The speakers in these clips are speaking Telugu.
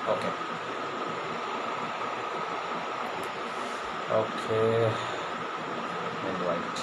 Okay. Okay. Invite.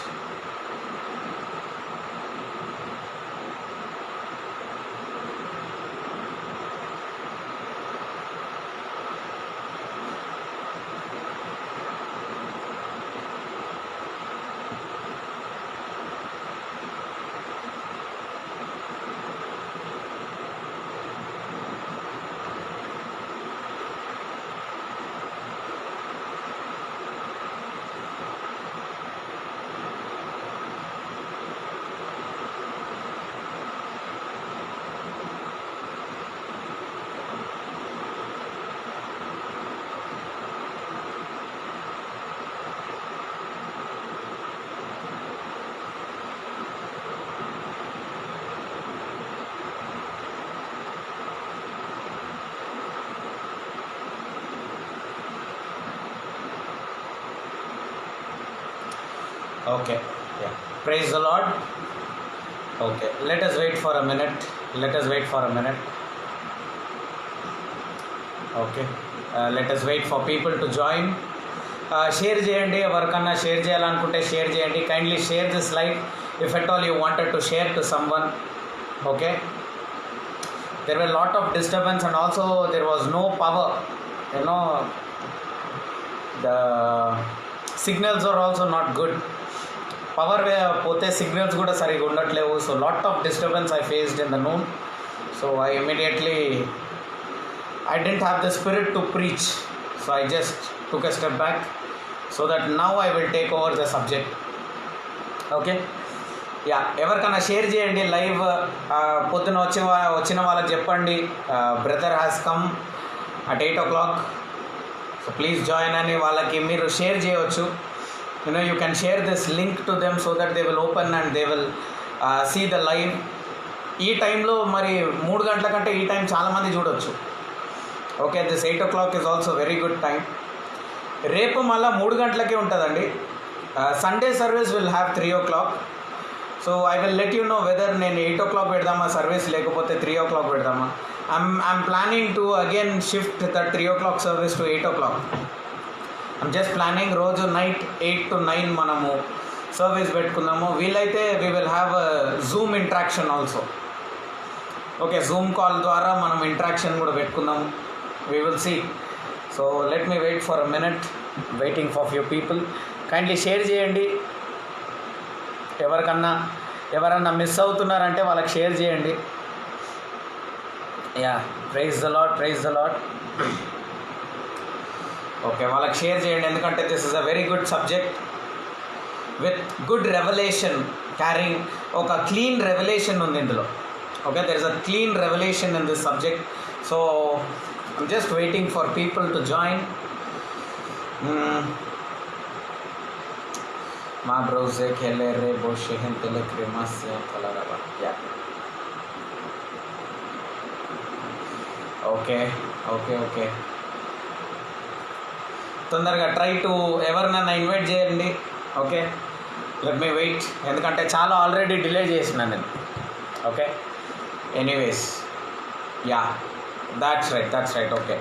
Okay. Yeah. Praise the Lord. Okay. Let us wait for a minute. Let us wait for a minute. Okay. Let us wait for people to join. Share చేయండి, ఎవరికన్నా షేర్ చేయాలనుకుంటే షేర్ చేయండి. Kindly share this live if at all you wanted to share to someone. Okay. there were lot of disturbance and also there was no power, you know, the signals are also not good. Power పోతే సిగ్నల్స్ కూడా సరిగా ఉండట్లేవు. So lot of disturbance I faced in the noon. So I immediately I didn't have the spirit to preach. So I just took a step back so that now I will take over the subject. Okay. Yeah, ఎవరికైనా షేర్ చేయండి లైవ్. పొద్దున వచ్చిన వాళ్ళకి చెప్పండి brother has come at 8 o'clock. So please join అని వాళ్ళకి మీరు షేర్ చేయవచ్చు. You can share this link to them so that they will open and they will see the live. ఈ టైంలో మరి 3 గంటల కంటే ఈ టైం చాలామంది చూడవచ్చు. Okay, this 8 o'clock is also very good time. రేపు మళ్ళీ 3 గంటలకే ఉంటుందండి. Sunday service will have 3 o'clock. So I will let you know whether నేను 8 o'clock పెడదామా సర్వీస్, లేకపోతే 3 o'clock పెడదామా. I'm planning to again shift the 3 o'clock service to 8 o'clock. I'm just planning రోజు నైట్ 8 to 9 మనము సర్వీస్ పెట్టుకుందాము. వీలైతే we will have Zoom interaction also. Okay, Zoom call ద్వారా మనం ఇంట్రాక్షన్ కూడా పెట్టుకుందాము. We will see. So let me wait for a minute, waiting for few people. Kindly share చేయండి. ఎవరన్నా మిస్ అవుతున్నారంటే వాళ్ళకి షేర్ చేయండి. Yeah, praise the Lord, praise the Lord. Okay, వాళ్ళకి షేర్ చేయండి, ఎందుకంటే this is a very good subject with good revolution carrying. ఒక క్లీన్ రెవల్యూషన్ ఉంది ఇందులో. Okay, there is a clean revolution in this subject. So I'm just waiting for people to join. మా బ్రౌజే ఖేలే రే బోషే తెలే క్రిమాస్య కలరవ. Yeah, okay okay okay. తొందరగా ట్రై టు ఎవరినైనా ఇన్వైట్ చేయండి. ఓకే, లెట్ మీ వెయిట్, ఎందుకంటే చాలా ఆల్రెడీ డిలే చేసిన నేను. Okay, anyways, yeah, that's right. Okay,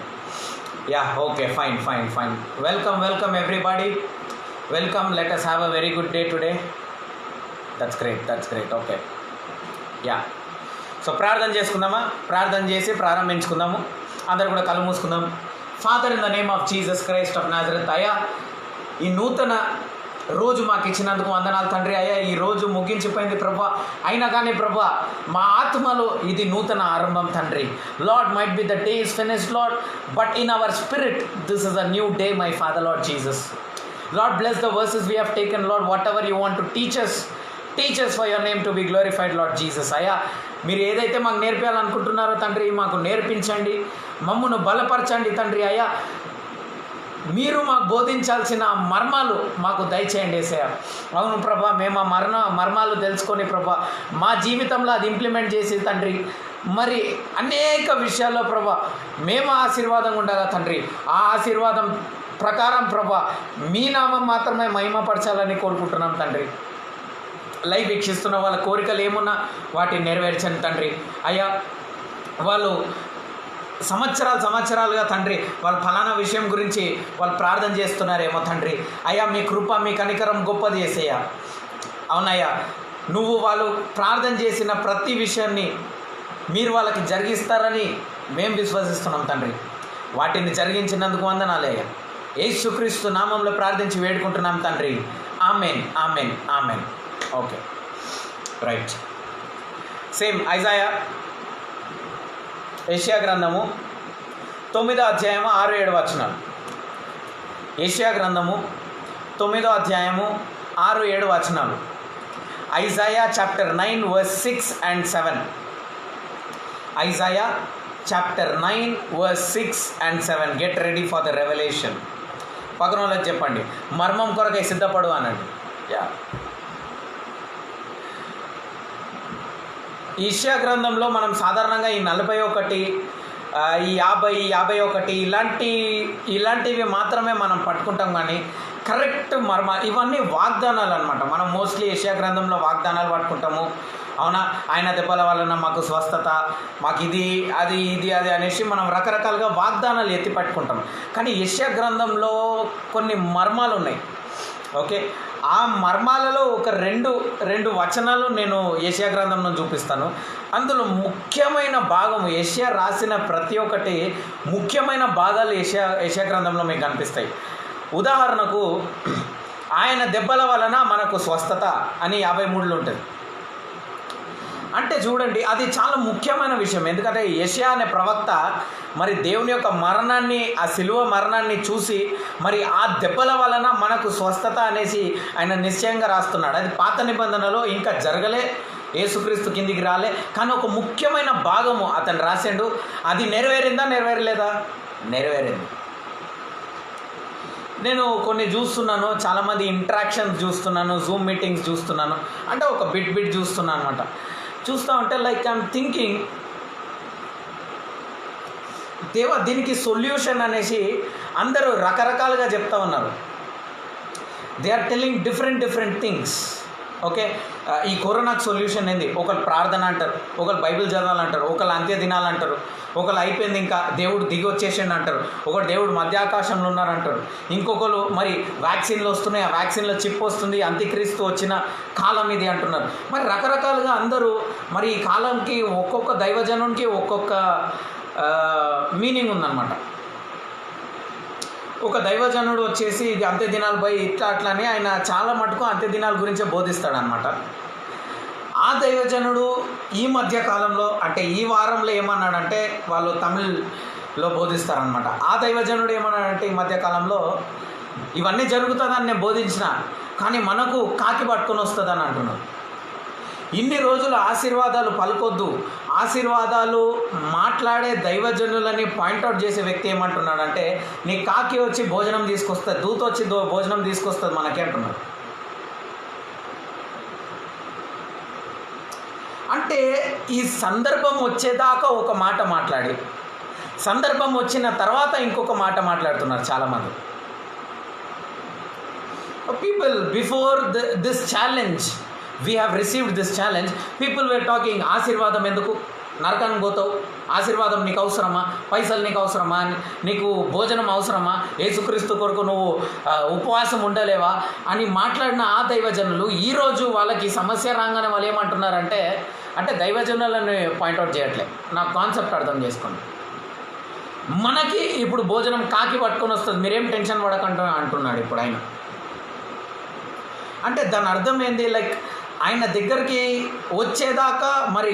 yeah, okay, fine. Welcome everybody, welcome. Let us have a very good day today. That's great. Okay, yeah. So ప్రార్థన చేసుకుందామా? ప్రార్థన చేసి ప్రారంభించుకుందాము. అందరు కూడా కళ్ళు మూసుకుందాం. Father, in the name of Jesus Christ of Nazareth, అయ్యా, ఈ నూతన రోజు మాకు ఇచ్చినందుకు వందనాలు తండ్రి. అయ్యా, ఈ రోజు ముగించిపోయింది ప్రభా, అయినా కానీ ప్రభా మా ఆత్మలో ఇది నూతన ఆరంభం తండ్రి. Lord, might be the day is finished lord, but in our spirit this is a new day my father lord Jesus. Lord, bless the verses we have taken, Lord. Whatever you want to teach us for your name to be glorified, Lord Jesus. అయ్యా, మీరు ఏదైతే మాకు నేర్పించాలనుకుంటున్నారో తండ్రి మాకు నేర్పించండి, మమ్మను బలపరచండి తండ్రి. అయ్యా, మీరు మాకు బోధించాల్సిన మర్మాలు మాకు దయచేయండి యేసయ్య. అవును ప్రభా, మేము ఆ మర్మాలు తెలుసుకొని ప్రభా మా జీవితంలో అది ఇంప్లిమెంట్ చేసి తండ్రి మరి అనేక విషయాల్లో ప్రభా మేము ఆశీర్వాదంగా ఉండాలా తండ్రి. ఆ ఆశీర్వాదం ప్రకారం ప్రభా మీ నామం మాత్రమే మహిమపరచాలని కోరుకుంటున్నాం తండ్రి. లైవ్ వీక్షిస్తున్న వాళ్ళ కోరికలు ఏమున్నా వాటిని నెరవేర్చండి తండ్రి. అయ్యా, వాళ్ళు సంవత్సరాలుగా తండ్రి వాళ్ళు ఫలానా విషయం గురించి వాళ్ళు ప్రార్థన చేస్తున్నారేమో తండ్రి. అయ్యా మీ కృప మీ కనికరం గొప్పది యేసయ్యా. అవునయ్యా, నువ్వు వాళ్ళు ప్రార్థన చేసిన ప్రతి విషయాన్ని మీరు వాళ్ళకి జరిగిస్తారని మేము విశ్వసిస్తున్నాం తండ్రి. వాటిని జరిగించినందుకు వందనాలయ్యా. యేసుక్రీస్తు నామంలో ప్రార్థించి వేడుకుంటున్నాం తండ్రి. Amen, amen, amen. Okay, right. Same యెషయా గ్రంథము 9వ అధ్యాయము 6-7 వచనాలు. యెషయా గ్రంథము 9వ అధ్యాయము 6-7 వచనాలు. Isaiah chapter 9 verse 6 and 7. Isaiah chapter 9 verse 6 and 7. Get ready for the revolution. పక్కన వాళ్ళకి చెప్పండి, మర్మం కొరకై సిద్ధపడు అనండి. యా, యెషయా గ్రంథంలో మనం సాధారణంగా ఈ 41, ఈ 51 ఇలాంటివి మాత్రమే మనం పట్టుకుంటాం. కానీ కరెక్ట్ ఇవన్నీ వాగ్దానాలు అనమాట. మనం మోస్ట్లీ యెషయా గ్రంథంలో వాగ్దానాలు పట్టుకుంటాము. అవునా, ఆయన దెబ్బల వలన మాకు స్వస్థత, మాకు ఇది అనేసి మనం రకరకాలుగా వాగ్దానాలు ఎత్తి పట్టుకుంటాం. కానీ యెషయా గ్రంథంలో కొన్ని మర్మాలు ఉన్నాయి. ఓకే, ఆ మర్మాలలో ఒక రెండు వచనాలు నేను యెషయా గ్రంథం నుంచి చూపిస్తాను. అందులో ముఖ్యమైన భాగము, యెషయా రాసిన ప్రతి ఒక్కటి ముఖ్యమైన భాగాలు యెషయా గ్రంథంలో మీకు కనిపిస్తాయి. ఉదాహరణకు, ఆయన దెబ్బల వలన మనకు స్వస్థత అని 53లో ఉంటుంది. అంటే చూడండి, అది చాలా ముఖ్యమైన విషయం. ఎందుకంటే యెషయా అనే ప్రవక్త మరి దేవుని యొక్క మరణాన్ని, ఆ శిలువ మరణాన్ని చూసి మరి ఆ దెబ్బల వలన మనకు స్వస్థత అనేసి ఆయన నిశ్చయంగా రాస్తున్నాడు. అది పాత నిబంధనలో ఇంకా జరగలే, యేసుక్రీస్తు కిందికి రాలే. కానీ ఒక ముఖ్యమైన భాగము అతను రాసిండు. అది నెరవేరిందా, నెరవేరలేదా? నెరవేరింది. నేను కొన్ని చూస్తున్నాను, చాలామంది ఇంటరాక్షన్స్ చూస్తున్నాను, జూమ్ మీటింగ్స్ చూస్తున్నాను, అంటే ఒక బిట్ చూస్తున్నాను అనమాట. చూస్తూ ఉంటే లైక్ ఐఎమ్ థింకింగ్, దేవా దీనికి సొల్యూషన్ అనేసి అందరూ రకరకాలుగా చెప్తా ఉన్నారు. They are telling different things. Okay, ఈ కరోనాకు సొల్యూషన్ ఏంది? ఒకళ్ళు ప్రార్థన అంటారు, ఒకళ్ళు బైబిల్ చదవాలంటారు, ఒకళ్ళు అంత్య దినాలంటారు, ఒకళ్ళు అయిపోయింది ఇంకా దేవుడు దిగి వచ్చేసిండు అంటారు, ఒకరు దేవుడు మధ్యాకాశంలో ఉన్నారంటారు, ఇంకొకరు మరి వ్యాక్సిన్లు వస్తున్నాయి, ఆ వ్యాక్సిన్లో చిప్ వస్తుంది, అంత్యక్రీస్తు వచ్చిన కాలం ఇది అంటున్నారు. మరి రకరకాలుగా అందరూ మరి ఈ కాలంకి ఒక్కొక్క దైవజనునికి ఒక్కొక్క మీనింగ్ ఉందన్నమాట. ఒక దైవజనుడు వచ్చేసి ఇది అంత్య దినాలు పోయి ఇట్లా అట్లా అని ఆయన చాలా మటుకు అంత్య దినాల గురించే బోధిస్తాడనమాట. ఆ దైవజనుడు ఈ మధ్య కాలంలో, అంటే ఈ వారంలో ఏమన్నాడంటే, వాళ్ళు తమిళ్లో బోధిస్తారనమాట. ఆ దైవజనుడు ఏమన్నాడంటే, ఈ మధ్యకాలంలో ఇవన్నీ జరుగుతుందని నేను బోధించిన, కానీ మనకు కాకి పట్టుకొని వస్తుందని అంటున్నాడు. ఇన్ని రోజులు ఆశీర్వాదాలు పలుకొద్దు, ఆశీర్వాదాలు మాట్లాడే దైవజనులని పాయింట్అవుట్ చేసే వ్యక్తి ఏమంటున్నాడంటే, నీ కాకి వచ్చి భోజనం తీసుకొస్తుంది, దూత వచ్చి భోజనం తీసుకొస్తుంది మనకి అంటున్నాడు. అంటే ఈ సందర్భం వచ్చేదాకా ఒక మాట మాట్లాడి, సందర్భం వచ్చిన తర్వాత ఇంకొక మాట మాట్లాడుతున్నారు చాలామంది. People before this challenge, we have received this challenge, people were talking, ఆశీర్వాదం ఎందుకు, నరకానికి పోతావు, ఆశీర్వాదం నీకు అవసరమా, పైసలు నీకు అవసరమా, నీకు భోజనం అవసరమా, యేసుక్రీస్తు కొరకు నువ్వు ఉపవాసం ఉండలేవా అని మాట్లాడిన ఆ దైవజనులు ఈరోజు వాళ్ళకి సమస్య రాగానే వాళ్ళు ఏమంటున్నారంటే, అంటే దైవజనులను పాయింట్అవుట్ చేయట్లే, నా కాన్సెప్ట్ అర్థం చేసుకోండి. మనకి ఇప్పుడు భోజనం కాకి పట్టుకొని వస్తుంది, మీరేం టెన్షన్ పడకండి అంటున్నాడు ఇప్పుడు ఆయన. అంటే దాని అర్థం ఏంది, లైక్ ఆయన దగ్గరికి వచ్చేదాకా మరి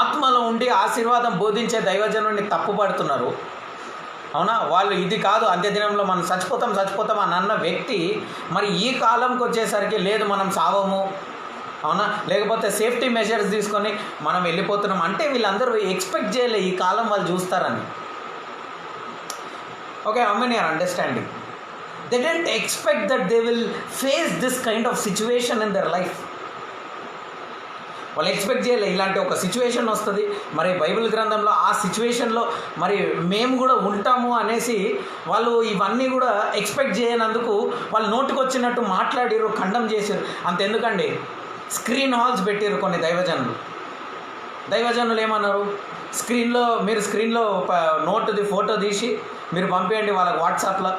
ఆత్మలో ఉండి ఆశీర్వాదం బోధించే దైవజనుడిని తప్పుపడుతున్నారు. అవునా, వాళ్ళు ఇది కాదు అంత్యదినంలో మనం చచ్చిపోతాం అని అన్న వ్యక్తి మరి ఈ కాలంకి వచ్చేసరికి లేదు మనం సావము, అవునా, లేకపోతే సేఫ్టీ మెజర్స్ తీసుకొని మనం వెళ్ళిపోతున్నాం అంటే వీళ్ళందరూ ఎక్స్పెక్ట్ చేయలే ఈ కాలం వాళ్ళు చూస్తారని. Okay, how many are understanding? They didn't expect that they will face this kind of situation in their life. వాళ్ళు ఎక్స్పెక్ట్ చేయలే ఇలాంటి ఒక సిచ్యువేషన్ వస్తుంది, మరి బైబిల్ గ్రంథంలో ఆ సిచ్యువేషన్లో మరి మేము కూడా ఉంటాము అనేసి వాళ్ళు ఇవన్నీ కూడా ఎక్స్పెక్ట్ చేయనందుకు వాళ్ళు నోటికి వచ్చినట్టు మాట్లాడిరు, ఖండం చేశారు. అంతెందుకండి, స్క్రీన్ హాల్స్ పెట్టారు కొన్ని దైవజనులు. దైవజనులు ఏమన్నారు, స్క్రీన్లో నోటుది ఫోటో తీసి మీరు పంపించండి వాళ్ళకి వాట్సాప్లో,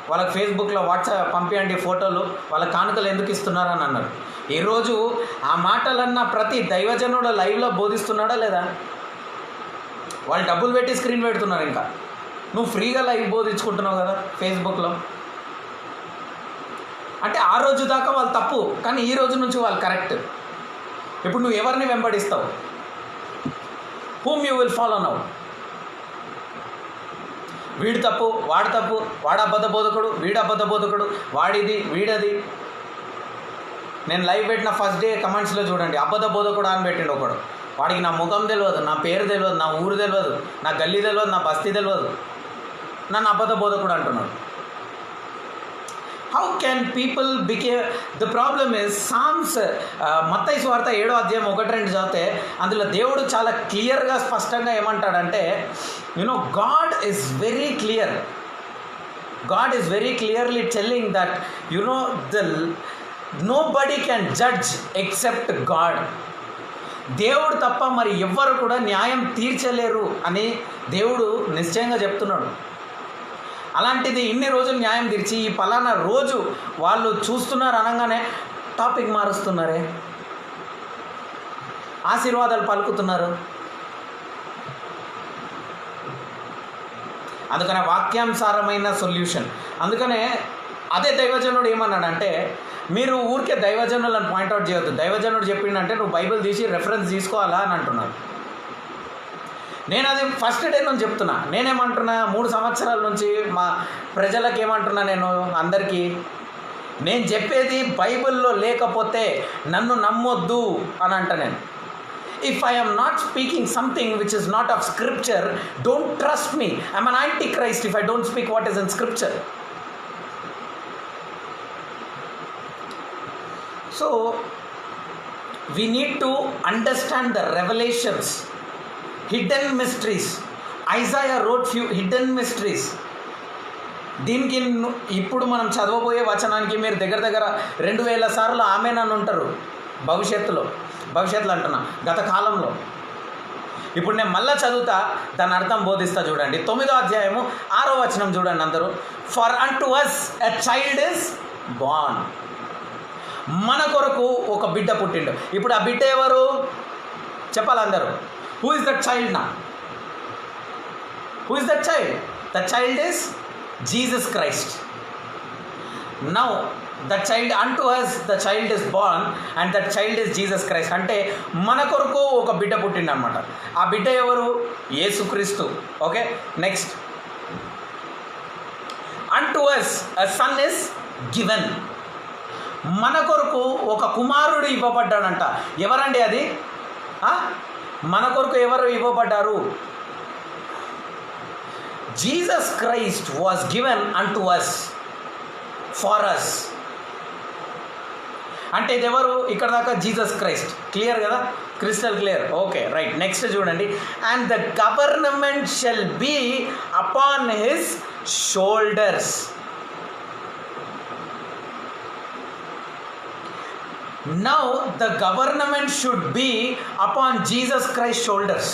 వాళ్ళకి ఫేస్బుక్లో పంపించండి ఫోటోలు, వాళ్ళ కానుకలు ఎందుకు ఇస్తున్నారని అన్నారు. ఈరోజు ఆ మాటలన్న ప్రతి దైవజనుడు లైవ్లో బోధిస్తున్నాడా లేదా? వాళ్ళు డబ్బులు పెట్టి స్క్రీన్ పెడుతున్నారు. ఇంకా నువ్వు ఫ్రీగా లైవ్ బోధించుకుంటున్నావు కదా ఫేస్బుక్లో. అంటే ఆ రోజు దాకా వాళ్ళు తప్పు, కానీ ఈ రోజు నుంచి వాళ్ళు కరెక్ట్. ఇప్పుడు నువ్వు ఎవరిని వెంబడిస్తావు? Whom you will follow now? వీడు తప్పు, వాడు తప్పు, వాడు అబద్ధ బోధకుడు, వీడు అబద్ధ బోధకుడు, వాడిది వీడది. నేను లైవ్ పెట్టిన ఫస్ట్ డే కమెంట్స్లో చూడండి, అబద్ధ బోధకుడు అని పెట్టిండు ఒకడు. వాడికి నా ముఖం తెలియదు, నా పేరు తెలియదు, నా ఊరు తెలియదు, నా గల్లీ తెలియదు, నా బస్తీ తెలియదు, నన్ను అబద్ధ బోధకుడు అంటున్నాడు. How can people behave? The problem is psalms, మత్తయి సువార్త 7వ అధ్యాయం 1-2 చదివితే అందులో దేవుడు చాలా క్లియర్గా స్పష్టంగా ఏమంటాడంటే, God is very clear. God is very clearly telling that nobody can judge except God. దేవుడు తప్ప మరి ఎవ్వరు కూడా న్యాయం తీర్చలేరు అని దేవుడు నిశ్చయంగా చెప్తున్నాడు. అలాంటిది ఇన్ని రోజులు న్యాయం తీర్చి ఈ పలానా రోజు వాళ్ళు చూస్తున్నారు అనగానే టాపిక్ మారుస్తున్నారే, ఆశీర్వాదాలు పలుకుతున్నారు. అందుకనే వాక్యానుసారమైన సొల్యూషన్. అందుకనే అదే దైవజనుడు ఏమన్నాడంటే, మీరు ఊరికే దైవజనులను పాయింట్అవుట్ చేయొద్దు. దైవజనుడు చెప్పిండంటే నువ్వు బైబిల్ తీసి రెఫరెన్స్ తీసుకోవాలా అని అంటున్నాడు. నేను అది ఫస్ట్ డే నుంచి చెప్తున్నా. నేనేమంటున్నా, 3 సంవత్సరాల నుంచి మా ప్రజలకు ఏమంటున్నా, నేను అందరికీ నేను చెప్పేది బైబిల్లో లేకపోతే నన్ను నమ్మొద్దు అని అంట. నేను if I am not speaking something which is not of scripture, don't trust me. I'm an antichrist if I don't speak what is in scripture. So we need to understand the revelations, hidden mysteries. Isaiah wrote few hidden mysteries. దీనికి ఇప్పుడు మనం చదవబోయే వచనానికి మీరు దగ్గర 2000 సార్లు ఆమేనని ఉంటారు భవిష్యత్తులో అంటున్నా, గత కాలంలో. ఇప్పుడు నేను మళ్ళీ చదువుతా, దాని అర్థం బోధిస్తా. చూడండి 9వ అధ్యాయము 6వ వచనం చూడండి అందరూ. For unto us a child is born. మన కొరకు ఒక బిడ్డ పుట్టిండు. ఇప్పుడు ఆ బిడ్డ ఎవరు చెప్పాలి అందరూ? హూ ఇస్ దట్ చైల్డ్ నా? Who is that child? The child is Jesus Christ. Now the child unto us the child is born and that child is Jesus Christ. అంటే మన కొరకు ఒక బిడ్డ పుట్టిండు అనమాట. ఆ బిడ్డ ఎవరు? యేసుక్రీస్తు. Okay, next. unto us a son is given. మన కొరకు ఒక కుమారుడు ఇవ్వబడ్డాడంట. ఎవరండి అది? మన కొరకు ఎవరు ఇవ్వబడ్డారు? Jesus Christ was given unto us for us. అంటే ఇది ఎవరు? ఇక్కడ దాకా జీసస్ క్రైస్ట్. క్లియర్ కదా? Crystal clear. Okay, right. Next చూడండి. And the government shall be upon his shoulders. Now the government should be upon Jesus Christ shoulders.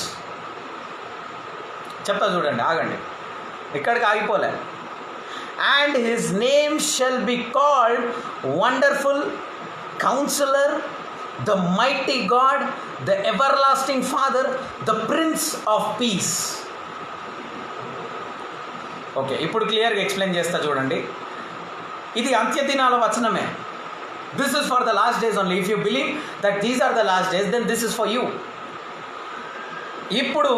చెప్తా చూడండి, ఆగండి, ఇక్కడికి ఆగిపోలే. And his name shall be called Wonderful Counselor, the Mighty God, the Everlasting Father, the Prince of Peace. Okay, ఇప్పుడు క్లియర్గా ఎక్స్ప్లెయిన్ చేస్తా చూడండి. ఇది అంత్యదినాల వచనమే. This is for the last days only. If you believe that these are the last days, then this is for you. ఇప్పుడు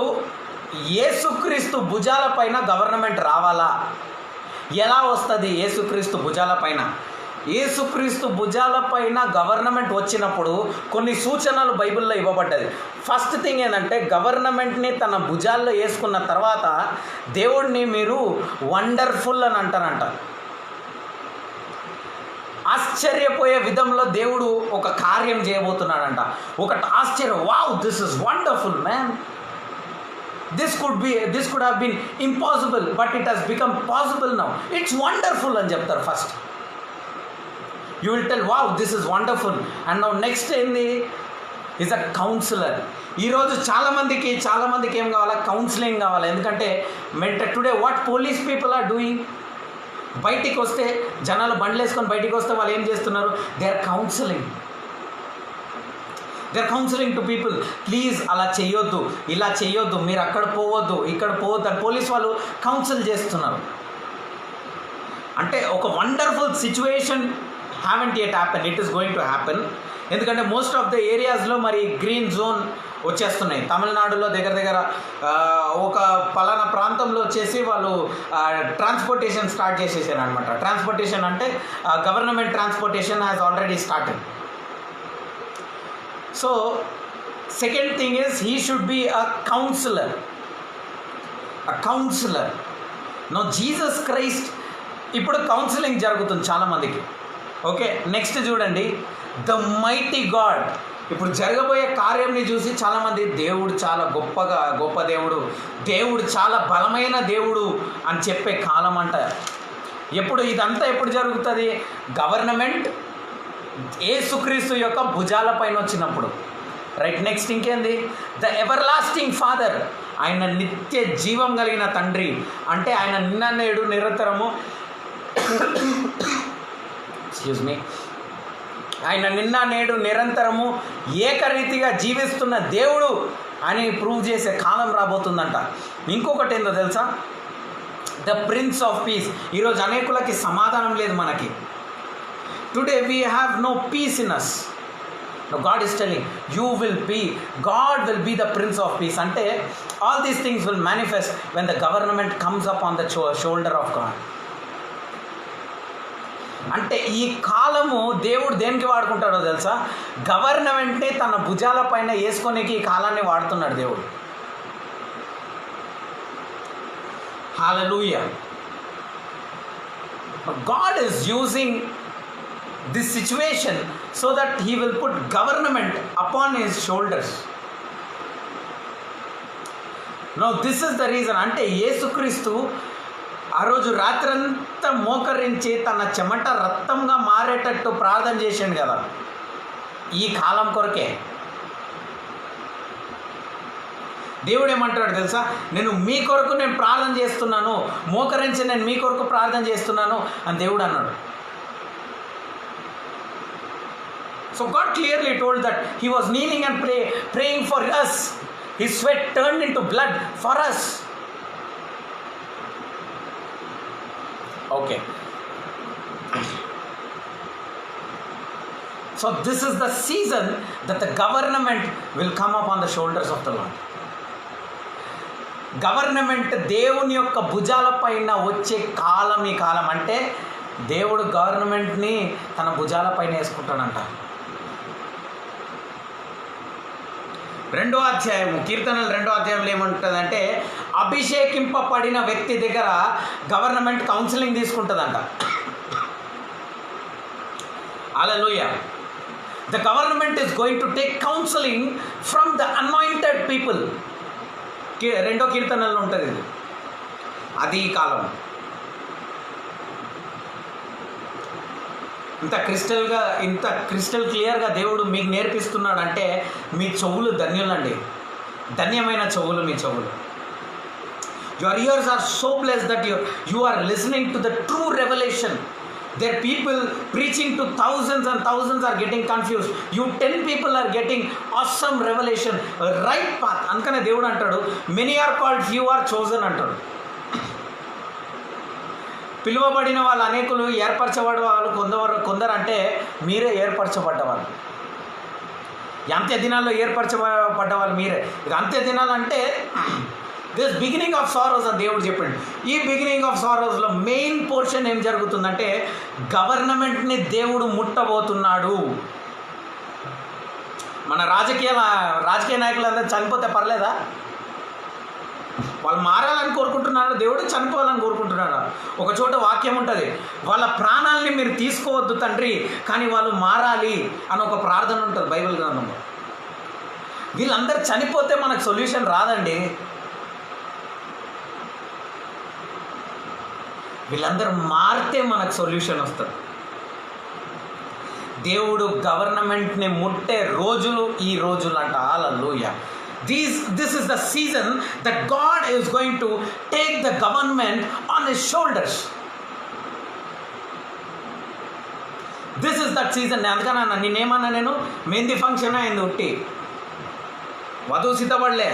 యేసుక్రీస్తు భుజాల పైన గవర్నమెంట్ రావాలా? ఎలా వస్తుంది యేసుక్రీస్తు భుజాల పైన? యేసుక్రీస్తు భుజాల పైన గవర్నమెంట్ వచ్చినప్పుడు కొన్ని సూచనలు బైబిల్లో ఇవ్వబడ్డది. ఫస్ట్ థింగ్ ఏంటంటే, గవర్నమెంట్ని తన భుజాల్లో వేసుకున్న తర్వాత దేవుడిని మీరు వండర్ఫుల్ అని అంటారంట. ఆశ్చర్యపోయే విధంలో దేవుడు ఒక కార్యం చేయబోతున్నాడంట. ఒకటి ఆశ్చర్యం, wow, this is wonderful man. This could have been impossible, but it has become possible now. It's wonderful అని చెప్తారు first. You will tell, wow, this is wonderful. And now next is a counselor. ఈరోజు చాలామందికి ఏం కావాలా? కౌన్సిలింగ్ కావాలి. ఎందుకంటే today what police people are doing, బయటికి వస్తే జనాలు బండ్లు వేసుకొని బయటికి వస్తే వాళ్ళు ఏం చేస్తున్నారు? They are counselling to people. Please అలా చేయొద్దు, ఇలా చేయొద్దు, మీరు అక్కడ పోవద్దు, ఇక్కడ పోవద్దు అని పోలీస్ వాళ్ళు కౌన్సిల్ చేస్తున్నారు. అంటే ఒక wonderful situation haven't yet happen, it is going to happen. ఎందుకంటే మోస్ట్ ఆఫ్ ద ఏరియాస్లో మరి గ్రీన్ జోన్ వచ్చేస్తున్నాయి. తమిళనాడులో దగ్గర ఒక పలానా ప్రాంతంలో వచ్చేసి వాళ్ళు ట్రాన్స్పోర్టేషన్ స్టార్ట్ చేసేసారు అనమాట. ట్రాన్స్పోర్టేషన్ అంటే government transportation has already started. So second thing is he should be a counsellor. No Jesus Christ ఇప్పుడు కౌన్సిలింగ్ జరుగుతుంది చాలామందికి. ఓకే, నెక్స్ట్ చూడండి, ద మైటీ గాడ్. ఇప్పుడు జరగబోయే కార్యంని చూసి చాలామంది దేవుడు చాలా గొప్ప దేవుడు చాలా బలమైన దేవుడు అని చెప్పే కాలం అంట. ఇదంతా ఎప్పుడు జరుగుతుంది? గవర్నమెంట్ యేసుక్రీస్తు యొక్క భుజాల పైన వచ్చినప్పుడు, రైట్. నెక్స్ట్ ఇంకేంది? ద ఎవర్ లాస్టింగ్ ఫాదర్, ఆయన నిత్య జీవం కలిగిన తండ్రి. అంటే ఆయన నిన్న నేడు నిరంతరము ఆయన నిన్న నేడు నిరంతరము ఏకరీతిగా జీవిస్తున్న దేవుడు అని ప్రూవ్ చేసే కాలం రాబోతుందంట. ఇంకొకటి ఏందో తెలుసా? The prince of peace. ఈరోజు అనేకులకి సమాధానం లేదు మనకి. Today we have no peace in us. God is telling, God will be the Prince of Peace. అంటే all these things will manifest when the government comes up on the shoulder of God. అంటే ఈ కాలము దేవుడు దేనికి వాడుకుంటాడో తెలుసా? గవర్నమెంట్ని తన భుజాల పైన వేసుకొనికి ఈ కాలాన్ని వాడుతున్నాడు దేవుడు. హల్లెలూయా. God is using this situation so that he will put government upon his shoulders. Now this is the reason. అంటే యేసుక్రీస్తు ఆ రోజు రాత్రంతా మోకరించి తన చెమట రక్తంగా మారేటట్టు ప్రార్థన చేశాడు కదా, ఈ కాలం కొరకే. దేవుడు ఏమంటాడు తెలుసా? నేను మీ కొరకు ప్రార్థన చేస్తున్నాను, మోకరించి నేను మీ కొరకు ప్రార్థన చేస్తున్నాను అని దేవుడు అన్నాడు. So God clearly told that he was kneeling and praying for us. His sweat turned into blood for us. Okay. So this is the season that the government will come up on the shoulders of the Lord. Government దేవుని యొక్క భుజాల పైన వచ్చే కాలం ఈ కాలం. అంటే దేవుడు గవర్నమెంట్ని తన భుజాల పైన వేసుకుంటాడంట. 2వ అధ్యాయము కీర్తనలు 2వ అధ్యాయంలో ఏమంటుందంటే, అభిషేకింపబడిన వ్యక్తి దగ్గర గవర్నమెంట్ కౌన్సిలింగ్ తీసుకుంటుందంట. Hallelujah. The government is going to take counseling from the anointed people. 2వ కీర్తనలో ఉంటుంది ఇది. అది ఈ కాలం. ఇంత క్రిస్టల్ క్లియర్గా దేవుడు మీకు నేర్పిస్తున్నాడు అంటే మీ చెవులు ధన్యులండి, ధన్యమైన చెవులు మీ చెవులు. Your ears are so blessed that you are listening to the true revelation. There are people preaching to thousands and thousands are getting confused. You 10 people are getting awesome revelation, right path. అందుకనే దేవుడు అంటాడు, many are called, few are chosen అంటాడు. పిలువబడిన వాళ్ళు అనేకులు, ఏర్పరచబడే వాళ్ళు కొందరు అంటే మీరే ఏర్పరచబడ్డవాళ్ళు. అంత్య దినాల్లో ఏర్పరచబడ్డవాళ్ళు మీరే. ఇక అంత్య దినాలంటే దిస్ బిగినింగ్ ఆఫ్ సారోస్ అని దేవుడు చెప్పండి. ఈ బిగినింగ్ ఆఫ్ సారోస్లో మెయిన్ పోర్షన్ ఏం జరుగుతుందంటే గవర్నమెంట్ని దేవుడు ముట్టబోతున్నాడు. మన రాజకీయ నాయకులందరూ చనిపోతే పర్లేదా? వాళ్ళు మారాలని కోరుకుంటున్నాడు, దేవుడు చనిపోవాలని కోరుకుంటున్నాడు. ఒక చోట వాక్యం ఉంటుంది, వాళ్ళ ప్రాణాలని మీరు తీసుకోవద్దు తండ్రి, కానీ వాళ్ళు మారాలి అని ఒక ప్రార్థన ఉంటుంది బైబిల్ గ్రంథంలో. వీళ్ళందరూ చనిపోతే మనకు సొల్యూషన్ రాదండి. వీళ్ళందరూ మారితే మనకు సొల్యూషన్ వస్తుంది. దేవుడు గవర్నమెంట్ని ముట్టే రోజులు ఈ రోజులు అంట. హల్లెలూయా. This is the season that God is going to take the government on his shoulders. This is that season. అందుకన్నా నేనేమన్నా, నేను మెహందీ ఫంక్షన్ అయింది ఉట్టి, వధువు సిద్ధపడలే,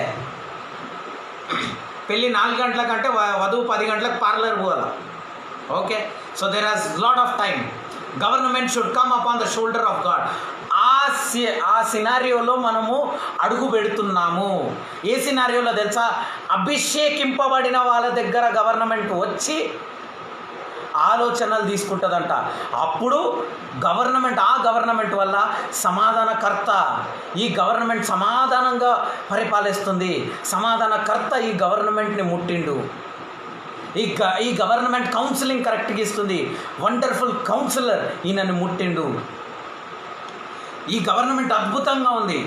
పెళ్ళి 4 గంటల కంటే వధువు 10 గంటలకు పార్లర్ పోవాల. Okay, so there has lot of time. Government should come up on the shoulder of God. ఆ సినారియోలో మనము అడుగు పెడుతున్నాము. ఏ సినారియోలో తెలుసా? అభిషేకింపబడిన వాళ్ళ దగ్గర గవర్నమెంట్ వచ్చి ఆలోచనలు తీసుకుంటుందంట. అప్పుడు ఆ గవర్నమెంట్ వల్ల సమాధానకర్త, ఈ గవర్నమెంట్ సమాధానంగా పరిపాలిస్తుంది. సమాధానకర్త ఈ గవర్నమెంట్ని ముట్టిండు. ఈ గవర్నమెంట్ కౌన్సిలింగ్ కరెక్ట్గా ఇస్తుంది. వండర్ఫుల్ కౌన్సిలర్ ఈయనని ముట్టిండు. ఈ గవర్నమెంట్ అద్భుతంగా ఉంది.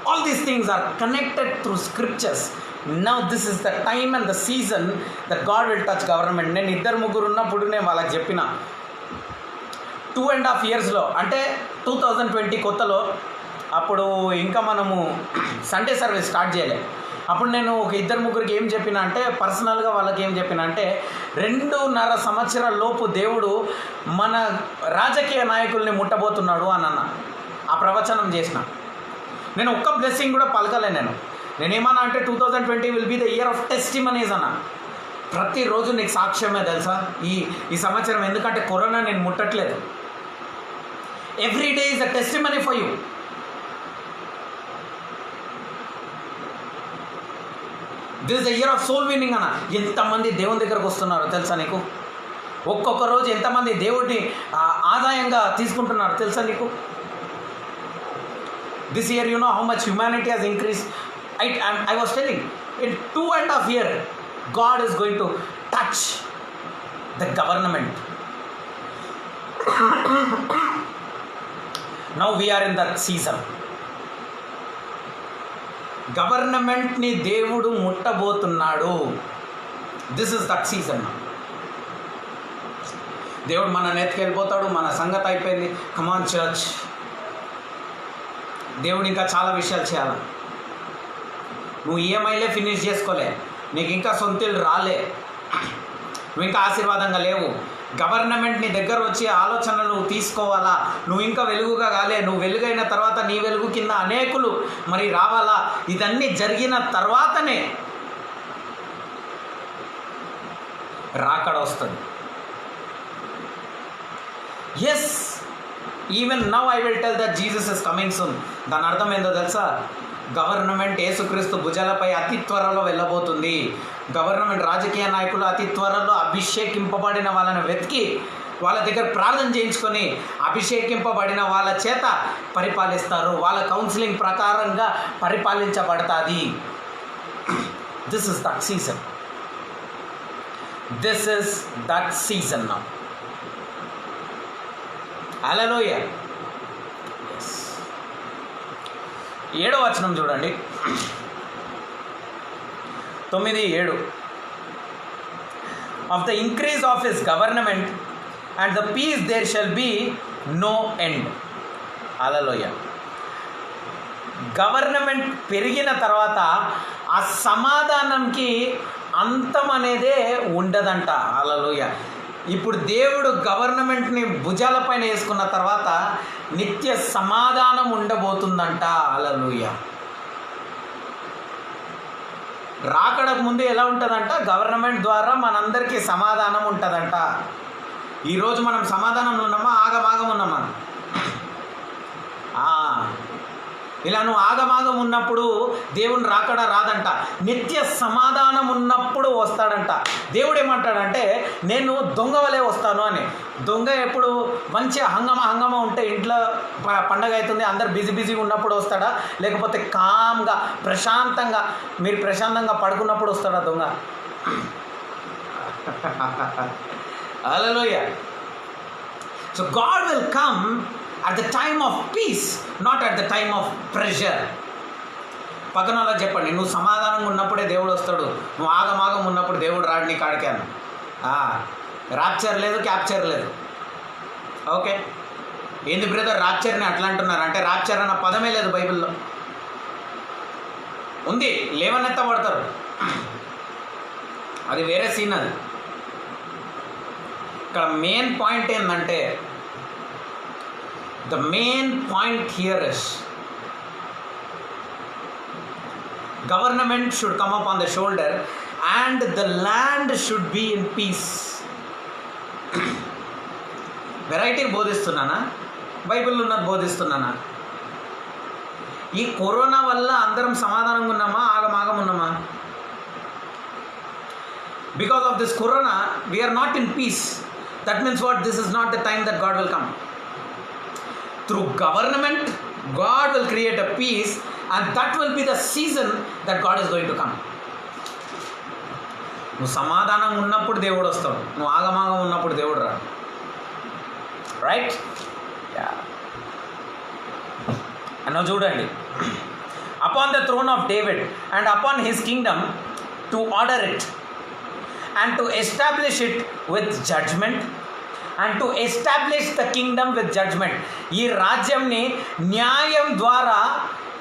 All these things are connected through scriptures. Now this is the time and the season that God will touch government. నేను 2-3 ఉన్నప్పుడు నేను వాళ్ళకి చెప్పిన 2.5 yearsలో, అంటే 2020 కొత్తలో, అప్పుడు ఇంకా మనము సండే సర్వీస్ స్టార్ట్ చేయలే. అప్పుడు నేను ఒక 2-3 ఏం చెప్పిన అంటే, పర్సనల్గా వాళ్ళకి ఏం చెప్పిన అంటే, 2.5 సంవత్సరాల లోపు దేవుడు మన రాజకీయ నాయకుల్ని ముట్టబోతున్నాడు అని అన్న. ఆ ప్రవచనం చేసిన. నేను ఒక్క బ్లెస్సింగ్ కూడా పలకలే. నేనేమన్నా అంటే 2020 will be the year of testimonies అన్న. ప్రతిరోజు నీకు సాక్ష్యమే తెలుసా ఈ సంవత్సరం. ఎందుకంటే కరోనా నేను ముట్టట్లేదు. Every day is a testimony for you. This is the year of soul winning అన్న. ఎంతమంది దేవుని దగ్గరకు వస్తున్నారో తెలుసా నీకు? ఒక్కొక్క రోజు ఎంతమంది దేవుడిని ఆదాయంగా తీసుకుంటున్నారో తెలుసా నీకు? This year, you know how much humanity has increased. I was telling, in 2.5 years, God is going to touch the government. Now we are in that season. Government ni దేవుడు ముట్టబోతున్నాడు. This is that season. దేవుడు మన నెత్తికెళ్ళిపోతాడు. మన సంగతి అయిపోయింది. Come on church. దేవుడు ఇంకా చాలా విషయాలు చేయాలి. నువ్వు ఈఎంఐలే ఫినిష్ చేసుకోలే, నీకు ఇంకా సొంతలు రాలే, నువ్వు ఇంకా ఆశీర్వాదంగా లేవు. గవర్నమెంట్ నీ దగ్గర వచ్చి ఆలోచనలు నువ్వు తీసుకోవాలా. నువ్వు ఇంకా వెలుగుగా కాలే. నువ్వు వెలుగైన తర్వాత నీ వెలుగు కింద అనేకులు మరి రావాలా. ఇదన్నీ జరిగిన తర్వాతనే రాకడ వస్తుంది. Yes, even now I will tell that Jesus is coming soon. దాని అర్థం ఏందో తెలుసా? గవర్నమెంట్ యేసుక్రీస్తు భుజాలపై అతి త్వరలో వెళ్ళబోతుంది. గవర్నమెంట్ రాజకీయ నాయకులు అతి త్వరలో అభిషేకింపబడిన వాళ్ళని వెతికి వాళ్ళ దగ్గర ప్రార్థన చేయించుకొని అభిషేకింపబడిన వాళ్ళ చేత పరిపాలిస్తారు. వాళ్ళ కౌన్సిలింగ్ ప్రకారంగా పరిపాలించబడతాది. This is that season. This is that season now. Hallelujah. 7వ వచనం చూడండి, 9-7. Of the increase of his government and the peace there shall be no end. Hallelujah. Government పెరిగిన తర్వాత ఆ సమాధానంకి అంతం అనేదే ఉండదంట. హల్లెలూయా. ఇప్పుడు దేవుడు గవర్నమెంట్ని భుజాలపైన వేసుకున్న తర్వాత నిత్య సమాధానం ఉండబోతుందంట. హల్లెలూయా. రాకడకు ముందు ఎలా ఉంటుందంట? గవర్నమెంట్ ద్వారా మనందరికీ సమాధానం ఉంటుందంట. ఈరోజు మనం సమాధానం ఉన్నామా, ఆగమాగం ఉన్నామా? ఇలా నువ్వు ఆగమాగం ఉన్నప్పుడు దేవుని రాకడ రాదంట. నిత్య సమాధానం ఉన్నప్పుడు వస్తాడంట. దేవుడు ఏమంటాడంటే, నేను దొంగ వలె వస్తాను అని. దొంగ ఎప్పుడు మంచి హంగమ ఉంటే ఇంట్లో పండగ అవుతుంది, అందరు బిజీగా ఉన్నప్పుడు వస్తాడా? లేకపోతే కామ్గా ప్రశాంతంగా మీరు ప్రశాంతంగా పడుకున్నప్పుడు వస్తాడా దొంగ? Hallelujah. So God will come at the time of peace, not at the time of pressure. పక్కన వాళ్ళకి చెప్పండి, నువ్వు సమాధానంగా ఉన్నప్పుడే దేవుడు వస్తాడు. నువ్వు ఆగమాగం ఉన్నప్పుడు దేవుడు రాడు నీ కాడికాను. ర్యాప్చర్ లేదు, క్యాప్చర్ లేదు. ఓకే, ఏంది బ్రదర్ రాప్చర్ని అట్లా అంటున్నారు అంటే, రాప్చర్ అన్న పదమే లేదు బైబిల్లో. ఉంది, లేవనెత్తబడతారు, అది వేరే సీన్. అది ఇక్కడ మెయిన్ పాయింట్ ఏంటంటే, the main point here is government should come up on the shoulder and the land should be in peace. Variety బోధిస్తున్నానా, బైబిల్లో ఉన్నది బోధిస్తున్నానా? ఈ కరోనా వల్ల అందరం సమాధానంగా ఉన్నామా, ఆగమాగం ఉన్నామా? Because of this corona we are not in peace. That means what? This is not the time that God will come. Through government God will create a peace, and that will be the season that God is going to come. నువ్వు సమాధానం ఉన్నప్పుడు దేవుడు వస్తాడు, నువ్వు ఆగమాగం ఉన్నప్పుడు దేవుడు రాడు. రైట్? అన్న చూడండి, upon the throne of David and upon his kingdom to order it and to establish it with judgment and to establish the kingdom with judgment. ఈ రాజ్యంని న్యాయం ద్వారా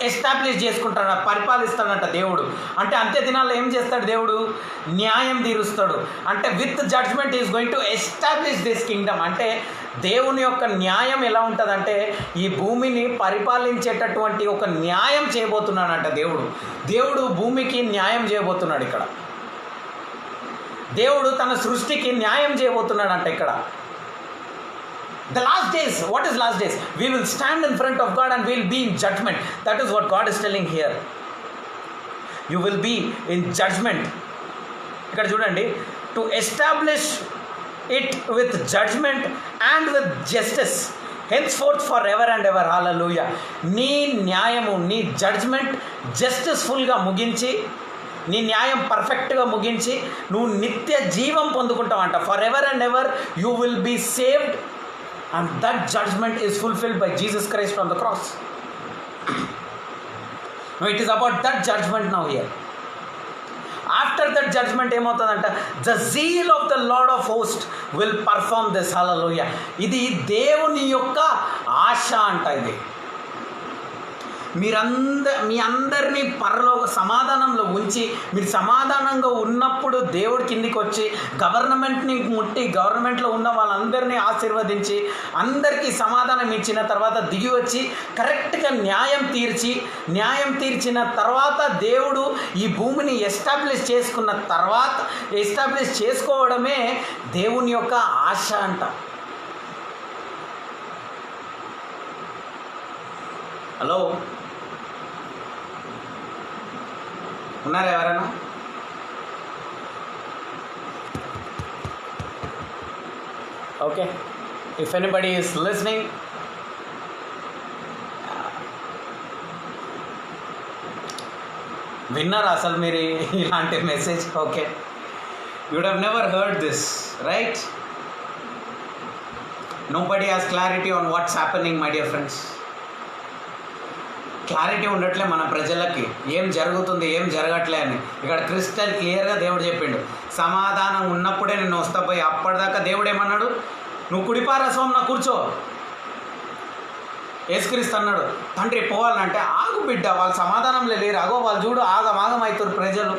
ఎస్టాబ్లిష్ చేసుకుంటాడు, పరిపాలిస్తాడంట దేవుడు. అంటే అంత్య దినాల్లో ఏం చేస్తాడు దేవుడు? న్యాయం తీరుస్తాడు. అంటే with judgement is going to establish this kingdom. అంటే దేవుని యొక్క న్యాయం ఎలా ఉంటుందంటే, ఈ భూమిని పరిపాలించేటటువంటి ఒక న్యాయం చేయబోతున్నాడంట దేవుడు. దేవుడు భూమికి న్యాయం చేయబోతున్నాడు ఇక్కడ. దేవుడు తన సృష్టికి న్యాయం చేయబోతున్నాడంట ఇక్కడ. The last days, what is last days? We will stand in front of God and we will be in judgment. That is what God is telling here. You will be in judgment. ఇక్కడ చూడండి, to establish it with judgment and with justice henceforth forever and ever. Hallelujah. నీ న్యాయము, నీ జడ్జ్మెంట్ జస్టిస్ఫుల్గా ముగించి, నీ న్యాయం పర్ఫెక్ట్గా ముగించి నువ్వు నిత్య జీవం పొందుకుంటావంట. For ever and ever you will be saved. And that judgment is fulfilled by Jesus Christ on the cross. Now it is about that judgment now here. After that judgment ఏమవుతుందంట? The zeal of the Lord of hosts will perform this. Hallelujah. ఇది దేవుని యొక్క ఆశ అంట. ఇది మీ అందరినీ పరలోక సమాధానంలో ఉంచి, మీరు సమాధానంగా ఉన్నప్పుడు దేవుడి కిందికి వచ్చి గవర్నమెంట్ని ముట్టి, గవర్నమెంట్లో ఉన్న వాళ్ళందరినీ ఆశీర్వదించి, అందరికీ సమాధానం ఇచ్చిన తర్వాత దిగి వచ్చి కరెక్ట్గా న్యాయం తీర్చిన తర్వాత దేవుడు ఈ భూమిని ఎస్టాబ్లిష్ చేసుకోవడమే దేవుని యొక్క ఆశ అంట. హలో, ఉన్నారా ఎవరైనా? Okay, if anybody is listening, విన్నారా అసలు మీరు ఇలాంటి message? Okay, you would have never heard this, right? Nobody has clarity on what's happening, my dear friends. Clarity ఉండట్లే మన ప్రజలకి, ఏం జరుగుతుంది ఏం జరగట్లే అని. ఇక్కడ క్రిస్టల్ క్లియర్గా దేవుడు చెప్పిండు, సమాధానం ఉన్నప్పుడే నేను వస్తా పోయి. అప్పటిదాకా దేవుడు ఏమన్నాడు? నువ్వు కుడిపారసంలో కూర్చో. యేసుక్రీస్తు అన్నాడు, తండ్రి పోవాలంటే ఆగు బిడ్డ, వాళ్ళు సమాధానంలో లేరు. అగో వాళ్ళు చూడు ఆగమాగం అవుతారు ప్రజలు.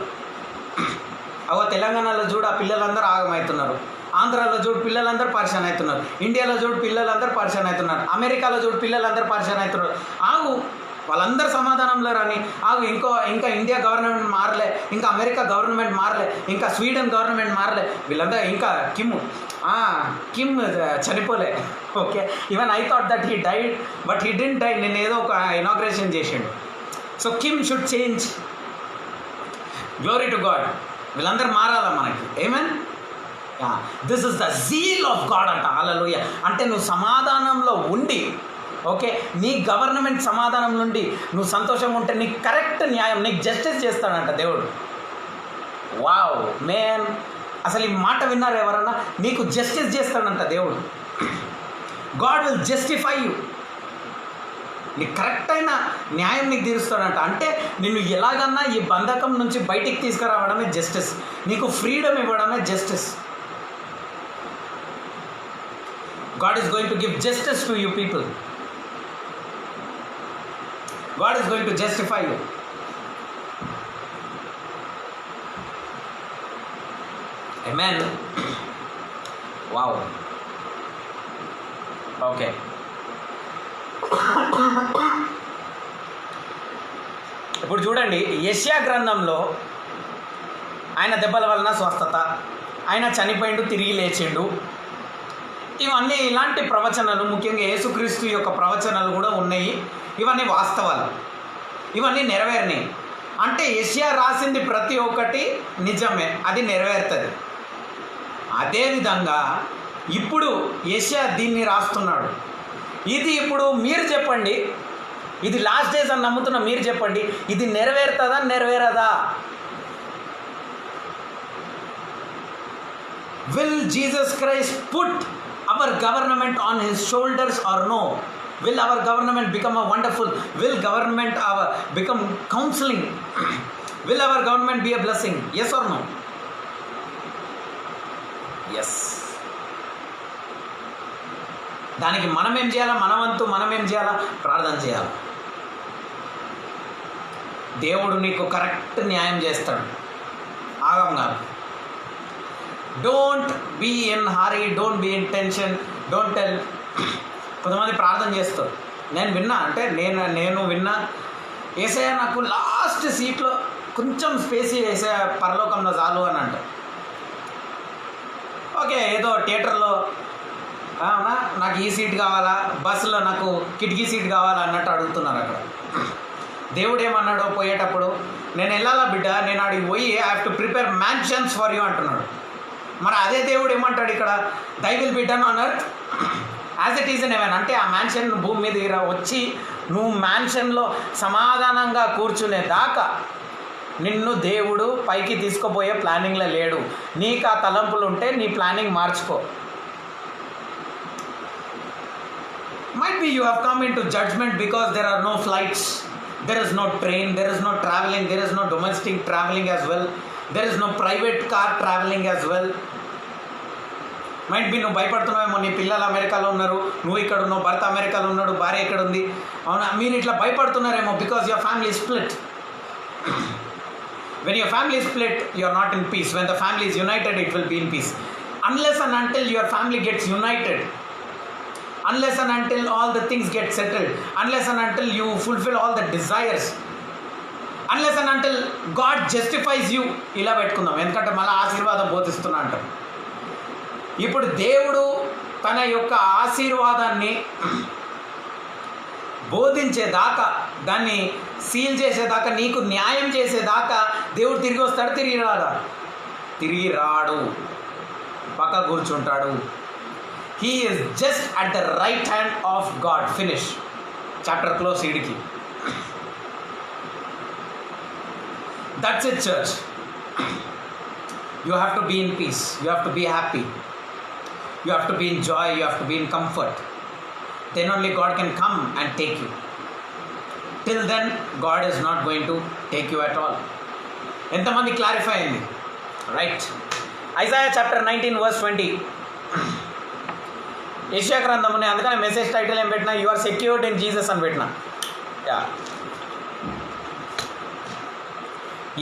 అగో తెలంగాణలో చూడు ఆ పిల్లలందరూ ఆగమవుతున్నారు, ఆంధ్రాలో చూడు పిల్లలందరూ పరిశాన్ అవుతున్నారు, ఇండియాలో చూడు పిల్లలందరూ పరిశాన్ అవుతున్నారు, అమెరికాలో చూడు పిల్లలందరూ పరిశాన్ అవుతున్నారు. ఆగు, వాళ్ళందరూ సమాధానంలో రాని. ఆగు, ఇంకా ఇండియా గవర్నమెంట్ మారలే, ఇంకా అమెరికా గవర్నమెంట్ మారలే, ఇంకా స్వీడన్ గవర్నమెంట్ మారలే, వీళ్ళందరూ ఇంకా కిమ్ చనిపోలే. Okay, even I thought that he died, but he didn't die. నేను ఏదో ఒక ఇనాగ్రేషన్ చేసిండు. So Kim should change. Glory to God. వీళ్ళందరూ మారాలా మనకి. Amen? This is the zeal of God అంట. హల్లెలూయా. అంటే నువ్వు సమాధానంలో ఉండి, ఓకే, నీ గవర్నమెంట్ సమాధానం నుండి నువ్వు సంతోషంగా ఉంటే నీకు కరెక్ట్ న్యాయం, నీకు జస్టిస్ చేస్తాడంట దేవుడు. వావ్ మేన్, అసలు ఈ మాట విన్నారు ఎవరన్నా? నీకు జస్టిస్ చేస్తాడంట దేవుడు. God will justify you. నీకు కరెక్ట్ అయిన న్యాయం నీకు తీరుస్తాడంట. అంటే నిన్ను ఎలాగన్నా ఈ బంధకం నుంచి బయటికి తీసుకురావడమే జస్టిస్, నీకు ఫ్రీడమ్ ఇవ్వడమే justice. God is going to give justice to you people. God is going to justify you. Amen. Wow. Okay. ఇప్పుడు చూడండి, యెషయా గ్రంథంలో ఆయన దెబ్బల వలన స్వస్థత, ఆయన చనిపోయిండు తిరిగి లేచిండు, ఇవన్నీ ఇలాంటి ప్రవచనాలు, ముఖ్యంగా యేసుక్రీస్తు యొక్క ప్రవచనాలు కూడా ఉన్నాయి. ఇవన్నీ వాస్తవాలు, ఇవన్నీ నెరవేరినాయి. అంటే యెషయా రాసింది ప్రతి ఒక్కటి నిజమే, అది నెరవేరుతుంది. అదేవిధంగా ఇప్పుడు యెషయా దీన్ని రాస్తున్నాడు. ఇది ఇప్పుడు మీరు చెప్పండి, ఇది లాస్ట్ డేస్ అని నమ్ముతున్న మీరు చెప్పండి, ఇది నెరవేరుతుందా నెరవేరదా? Will Jesus Christ put our government on his shoulders or no? Will our government become a wonderful? Will government become counseling? Will our government be a blessing? Yes or no? Yes. దానికి మనం ఏం చేయాలా? మనం ఏం చేయాలా? ప్రార్థన చేయాలి. దేవుడు నీకు కరెక్ట్ న్యాయం చేస్తాడు. ఆగం కాదు. Don't be in hurry, don't be in tension, don't tell. కొంతమంది ప్రార్థన చేస్తారు, నేను విన్నా, అంటే నేను విన్నా, ఏసయ్య నాకు లాస్ట్ సీట్లో కొంచెం స్పేస్ ఏసయ్య పరలోకంలో చాలు అని అంట. ఓకే, ఏదో థియేటర్లో నాకు ఈ సీట్ కావాలా, బస్సులో నాకు కిటికీ సీట్ కావాలా అన్నట్టు అడుగుతున్నారు. అక్కడ దేవుడు ఏమన్నాడో పోయేటప్పుడు, నేను వెళ్ళాలా బిడ్డ, నేను అడిగి పోయి I have to prepare mansions for you అంటున్నాడు. మరి అదే దేవుడు ఏమంటాడు ఇక్కడ, thy will be done on earth as it is in heaven. అంటే ఆ మ్యాన్షన్ భూమి మీద వచ్చి నువ్వు మ్యాన్షన్లో సమాధానంగా కూర్చునే దాకా నిన్ను దేవుడు పైకి తీసుకుపోయే ప్లానింగ్లో లేడు. నీకు ఆ తలంపులు ఉంటే నీ ప్లానింగ్ మార్చుకో. Might be you have come into judgment because there are no flights, there is no train, there is no traveling, there is no domestic traveling as well, there is no private car traveling as well. Might be నువ్వు భయపడుతున్నావేమో, నీ పిల్లలు అమెరికాలో ఉన్నారు, నువ్వు ఇక్కడ ఉన్నావు, భర్త అమెరికాలో ఉన్నాడు, భార్య ఇక్కడ ఉంది, అవునా, మీరు ఇట్లా భయపడుతున్నారేమో because your family is split. When your family is split, you are not in peace. When the family is united, it will be in peace. Unless and until your family gets united, unless and until all the things get settled, unless and until you fulfill all the desires, unless and until God justifies you, ఇలా పెట్టుకుందాం, ఎందుకంటే మళ్ళీ ఆశీర్వాదం బోధిస్తున్నా అంటారు. ఇప్పుడు దేవుడు తన యొక్క ఆశీర్వాదాన్ని బోధించేదాకా, దాన్ని సీల్ చేసేదాకా, నీకు న్యాయం చేసేదాకా దేవుడు తిరిగి వస్తాడు, తిరిగి రాడా? తిరిగి రాడు, పక్క కూర్చుంటాడు. He is just at the right hand of God. Finish. Chapter close idiki. That's it, church. You have to be in peace. You have to be happy. You have to be in joy. You have to be in comfort. Then only God can come and take you. Till then, God is not going to take you at all. Entamandi clarify indi. Right. Isaiah chapter 19 verse 20. యెషయా గ్రంథముని, అందుకని మెసేజ్ టైటిల్ ఏం పెట్టినా, you are secured in Jesus అని పెట్టినా.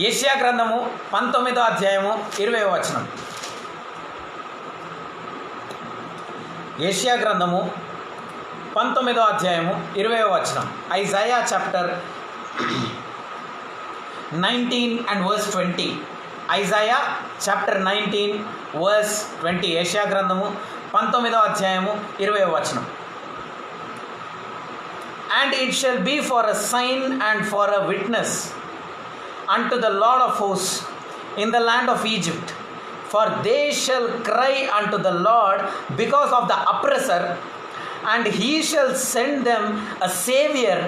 యెషయా గ్రంథము 19వ అధ్యాయము 20వ వచనం. యెషయా గ్రంథము 19వ అధ్యాయము 20వ వచనం. Isaiah chapter 19 and verse 20. Isaiah chapter 19 verse 20. యెషయా గ్రంథము 19వ అధ్యాయము 20వ వచనం. And it shall be for a sign and for a witness unto the Lord of hosts in the land of Egypt, for they shall cry unto the Lord because of the oppressor, and he shall send them a savior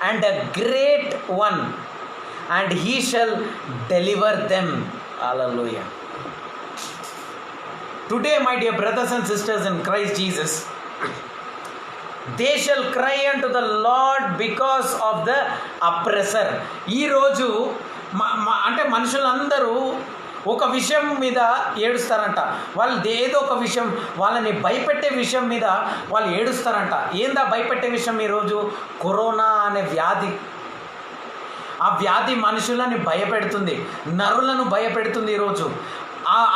and a great one, and he shall deliver them. Hallelujah. Today, my dear brothers and sisters in Christ Jesus, they shall cry unto the Lord because of the oppressor. ఈ రోజు అంటే మనుషులందరూ ఒక విషయం మీద ఏడుస్తారంట. వాళ్ళు ఏదో ఒక విషయం, వాళ్ళని భయపెట్టే విషయం మీద వాళ్ళు ఏడుస్తారంట. ఏందా భయపెట్టే విషయం? ఈరోజు కరోనా అనే వ్యాధి. ఆ వ్యాధి మనుషులని భయపెడుతుంది, నరులను భయపెడుతుంది. ఈరోజు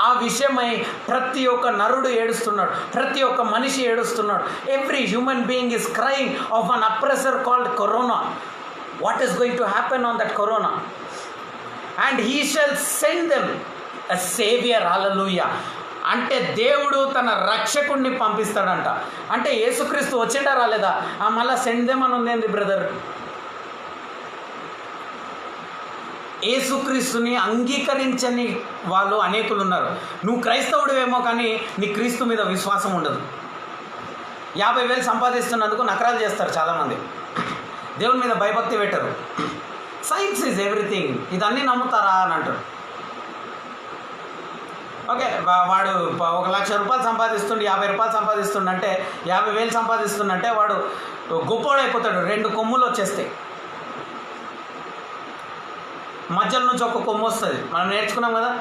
ఆ విషయమై ప్రతి ఒక్క నరుడు ఏడుస్తున్నాడు, ప్రతి ఒక్క మనిషి ఏడుస్తున్నాడు. Every human being is crying of an oppressor called corona. What is going to happen on that corona? And he shall send them a saviour. Hallelujah. అంటే దేవుడు తన రక్షకుడిని పంపిస్తాడంట. అంటే యేసుక్రీస్తు వచ్చిండా రాలేదా? మళ్ళీ సెండ్ దెమ్ అని ఉందేంది బ్రదర్? యేసుక్రీస్తుని అంగీకరించని వాళ్ళు అనేకులు ఉన్నారు. నువ్వు క్రైస్తవుడివేమో కానీ నీ క్రీస్తు మీద విశ్వాసం ఉండదు. 50,000 సంపాదిస్తున్నందుకు నకరాలు చేస్తారు చాలామంది, దేవుని మీద భయభక్తి పెట్టరు. సైన్స్ ఈజ్ ఎవ్రీథింగ్, ఇదన్నీ నమ్ముతారా అని అంటారు. ఓకే, వాడు 1,00,000 రూపాయలు సంపాదిస్తుండే, 50 రూపాయలు సంపాదిస్తుండంటే, 50,000 సంపాదిస్తుండంటే వాడు గొప్పోడైపోతాడు. 2 కొమ్ములు వచ్చేస్తాయి, మధ్యలో నుంచి ఒక కొమ్ము వస్తుంది. మనం నేర్చుకున్నాం కదా,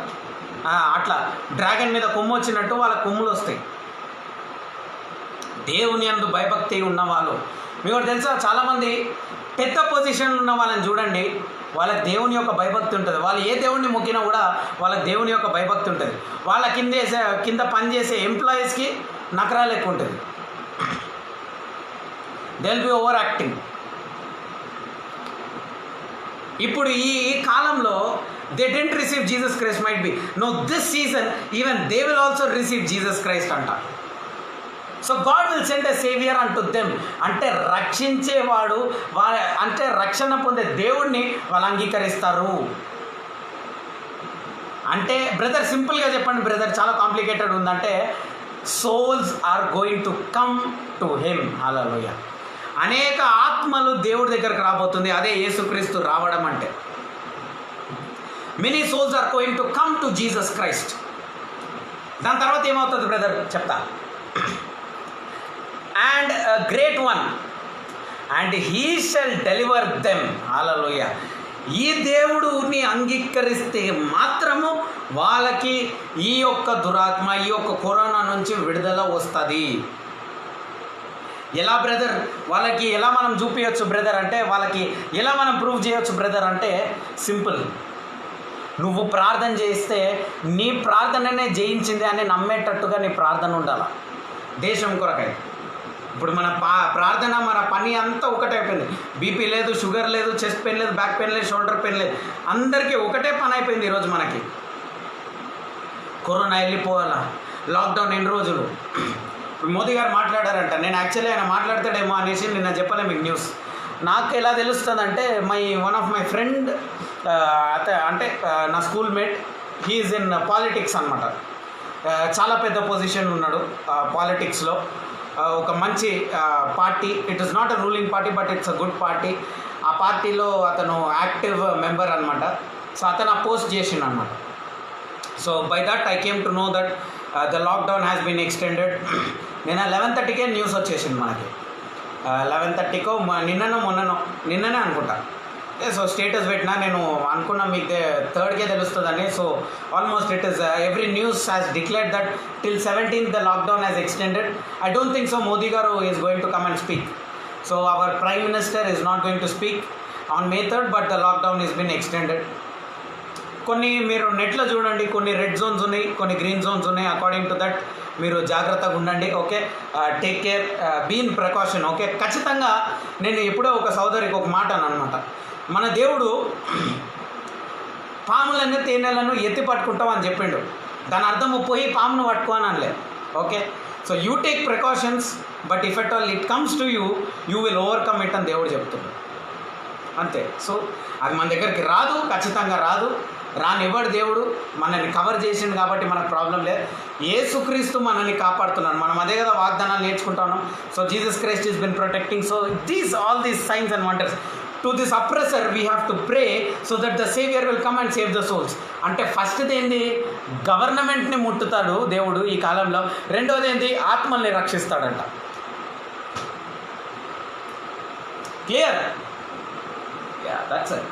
అట్లా డ్రాగన్ మీద కొమ్ము వచ్చినట్టు వాళ్ళ కొమ్ములు వస్తాయి. దేవుని యందు భయభక్తి ఉన్నవాళ్ళు, మీకు తెలుసా, చాలామంది పెద్ద పొజిషన్లో ఉన్న వాళ్ళని చూడండి, వాళ్ళకి దేవుని యొక్క భయభక్తి ఉంటుంది. వాళ్ళు ఏ దేవుడిని మొక్కినా కూడా వాళ్ళకి దేవుని యొక్క భయభక్తి ఉంటుంది. వాళ్ళ కింద పనిచేసే ఎంప్లాయీస్కి నకరాలు ఎక్కువ ఉంటుంది. They will be over acting. ఇప్పుడు ఈ కాలంలో they didn't receive Jesus Christ, might be no this season even they will also receive Jesus Christ అంట. So God will send a saviour అంటు దెమ్. అంటే రక్షించేవాడు, అంటే రక్షణ పొందే దేవుడిని వాళ్ళు అంగీకరిస్తారు. అంటే బ్రదర్ సింపుల్గా చెప్పండి బ్రదర్, చాలా కాంప్లికేటెడ్ ఉందంటే, souls are going to come to him. Hallelujah. అనేక ఆత్మలు దేవుడి దగ్గరకు రాబోతుంది. అదే యేసుక్రీస్తు రావడం అంటే. Many souls are going to come to Jesus Christ. దాని తర్వాత ఏమవుతుంది బ్రదర్ చెప్తా. And great one and he shall deliver them. Hallelujah. ఈ దేవుడుని అంగీకరిస్తే మాత్రము వాళ్ళకి ఈ యొక్క దురాత్మ, ఈ యొక్క కరోనా నుంచి విడుదల వస్తుంది. ఎలా బ్రదర్? వాళ్ళకి ఎలా మనం చూపించవచ్చు బ్రదర్ అంటే, వాళ్ళకి ఎలా మనం ప్రూవ్ చేయొచ్చు బ్రదర్ అంటే, సింపుల్. నువ్వు ప్రార్థన చేస్తే నీ ప్రార్థననే జయించింది అని నమ్మేటట్టుగా నీ ప్రార్థన ఉండాలి. దేశం కొరకై ఇప్పుడు మన ప్రార్థన, మన పని అంతా ఒకటైపోయింది. బీపీ లేదు, షుగర్ లేదు, చెస్ట్ పెయిన్ లేదు, బ్యాక్ పెయిన్ లేదు, షోల్డర్ పెయిన్ లేదు, అందరికీ ఒకటే పని అయిపోయింది ఈరోజు మనకి. కరోనా వెళ్ళిపోవాలా, లాక్డౌన్ ఎన్ని రోజులు. మోదీ గారు మాట్లాడారంట. నేను యాక్చువల్లీ ఆయన మాట్లాడతాడేమో అనేసి నిన్న చెప్పలే మీకు న్యూస్. నాకు ఎలా తెలుస్తుందంటే, వన్ ఆఫ్ మై ఫ్రెండ్, అంటే నా school mate, he is in politics అనమాట. చాలా పెద్ద పొజిషన్ ఉన్నాడు పాలిటిక్స్లో. ఒక మంచి party, it is not a ruling party but it's a good party. ఆ పార్టీలో అతను యాక్టివ్ మెంబర్ అనమాట. సో అతను ఆ పోస్ట్ చేసిండు అనమాట. So by that I came to know that the lockdown has been extended. నేను 11:30కే న్యూస్ వచ్చేసింది మనకి. 11:30కో నిన్ననే అనుకుంటా. సో స్టేటస్ పెట్టినా, నేను అనుకున్నా మీకు 3కే తెలుస్తుందని. So almost it is every news has declared that till 17th the lockdown has extended. I don't think so Modi garu is going to come and speak. So our prime minister is not going to speak on May 3rd, but the lockdown is been extended. కొన్ని మీరు నెట్లో చూడండి, కొన్ని రెడ్ జోన్స్ ఉన్నాయి, కొన్ని గ్రీన్ జోన్స్ ఉన్నాయి. అకార్డింగ్ టు దట్ మీరు జాగ్రత్తగా ఉండండి. Okay, take care, be in precaution. Okay, ఖచ్చితంగా నేను ఎప్పుడో ఒక సోదరికి ఒక మాట అనమాట, మన దేవుడు పాములన్నీ తేనెలను ఎత్తి పట్టుకుంటాం అని చెప్పిండు. దాని అర్థము పోయి పామును పట్టుకో అని అనలే. Okay, so you take precautions, but if at all it comes to you, you will overcome it అని దేవుడు చెప్తున్నాడు. అంతే. సో అది మన దగ్గరికి రాదు, ఖచ్చితంగా రాదు. రానివ్వడు దేవుడు. మనల్ని కవర్ చేసిండు కాబట్టి మనకు ప్రాబ్లం లేదు. యేసుక్రీస్తు మనల్ని కాపాడుతున్నాడు. మనం అదే కదా వాగ్దానాలు నేర్చుకుంటా ఉన్నాం. So Jesus Christ is been protecting. So all these science and wonders. To this oppressor we have to pray so that the saviour will come and save the souls. అంటే ఫస్ట్ది ఏంది, గవర్నమెంట్ని ముట్టుతాడు దేవుడు ఈ కాలంలో. రెండోది ఏంటి, ఆత్మల్ని రక్షిస్తాడంట. Clear? Yeah, that's it.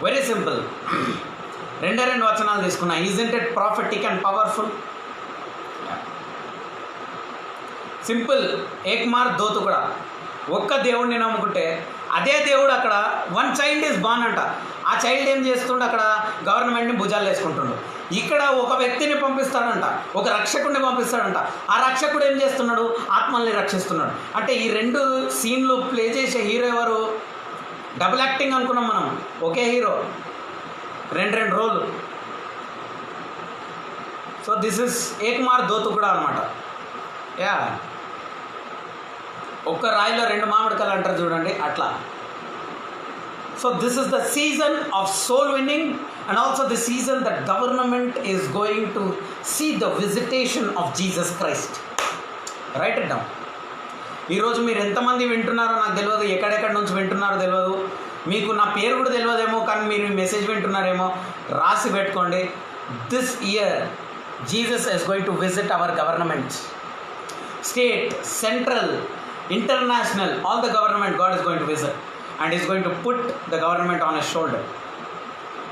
Very simple. రెండు వచనాలు తీసుకున్నా. Isn't it prophetic and powerful? Simple. ఏక్ మార్ దో తుకడా. ఒక్క దేవుడిని నమ్ముకుంటే అదే దేవుడు అక్కడ వన్ చైల్డ్ ఈజ్ బార్న్ అంట. ఆ చైల్డ్ ఏం చేస్తుండే అక్కడ? గవర్నమెంట్ని భుజాలు వేసుకుంటుండు. ఇక్కడ ఒక వ్యక్తిని పంపిస్తాడంట, ఒక రక్షకుడిని పంపిస్తాడంట. ఆ రక్షకుడు ఏం చేస్తున్నాడు? ఆత్మల్ని రక్షిస్తున్నాడు. అంటే ఈ రెండు సీన్లు ప్లే చేసే హీరో ఎవరు? డబుల్ యాక్టింగ్ అనుకున్నాం మనం. ఒకే హీరో రెండు రోలు. సో దిస్ ఇస్ ఏక్ మార్ దో తుకడా అనమాట. యా, ఒక్క రాయిలో రెండు మామిడికాయలు అంటారు చూడండి, అట్లా. So this is the season of soul winning and also the season that government is going to see the visitation of Jesus Christ. Right it down. ఈరోజు మీరు ఎంతమంది వింటున్నారో నాకు తెలియదు, ఎక్కడెక్కడి నుంచి వింటున్నారో తెలియదు, మీకు నా పేరు కూడా తెలియదేమో, కానీ మీరు మెసేజ్ వింటున్నారేమో. రాసి పెట్టుకోండి. This year Jesus is going to visit our governments, state, central, international, all the government God is going to visit and is going to put the government on his shoulder.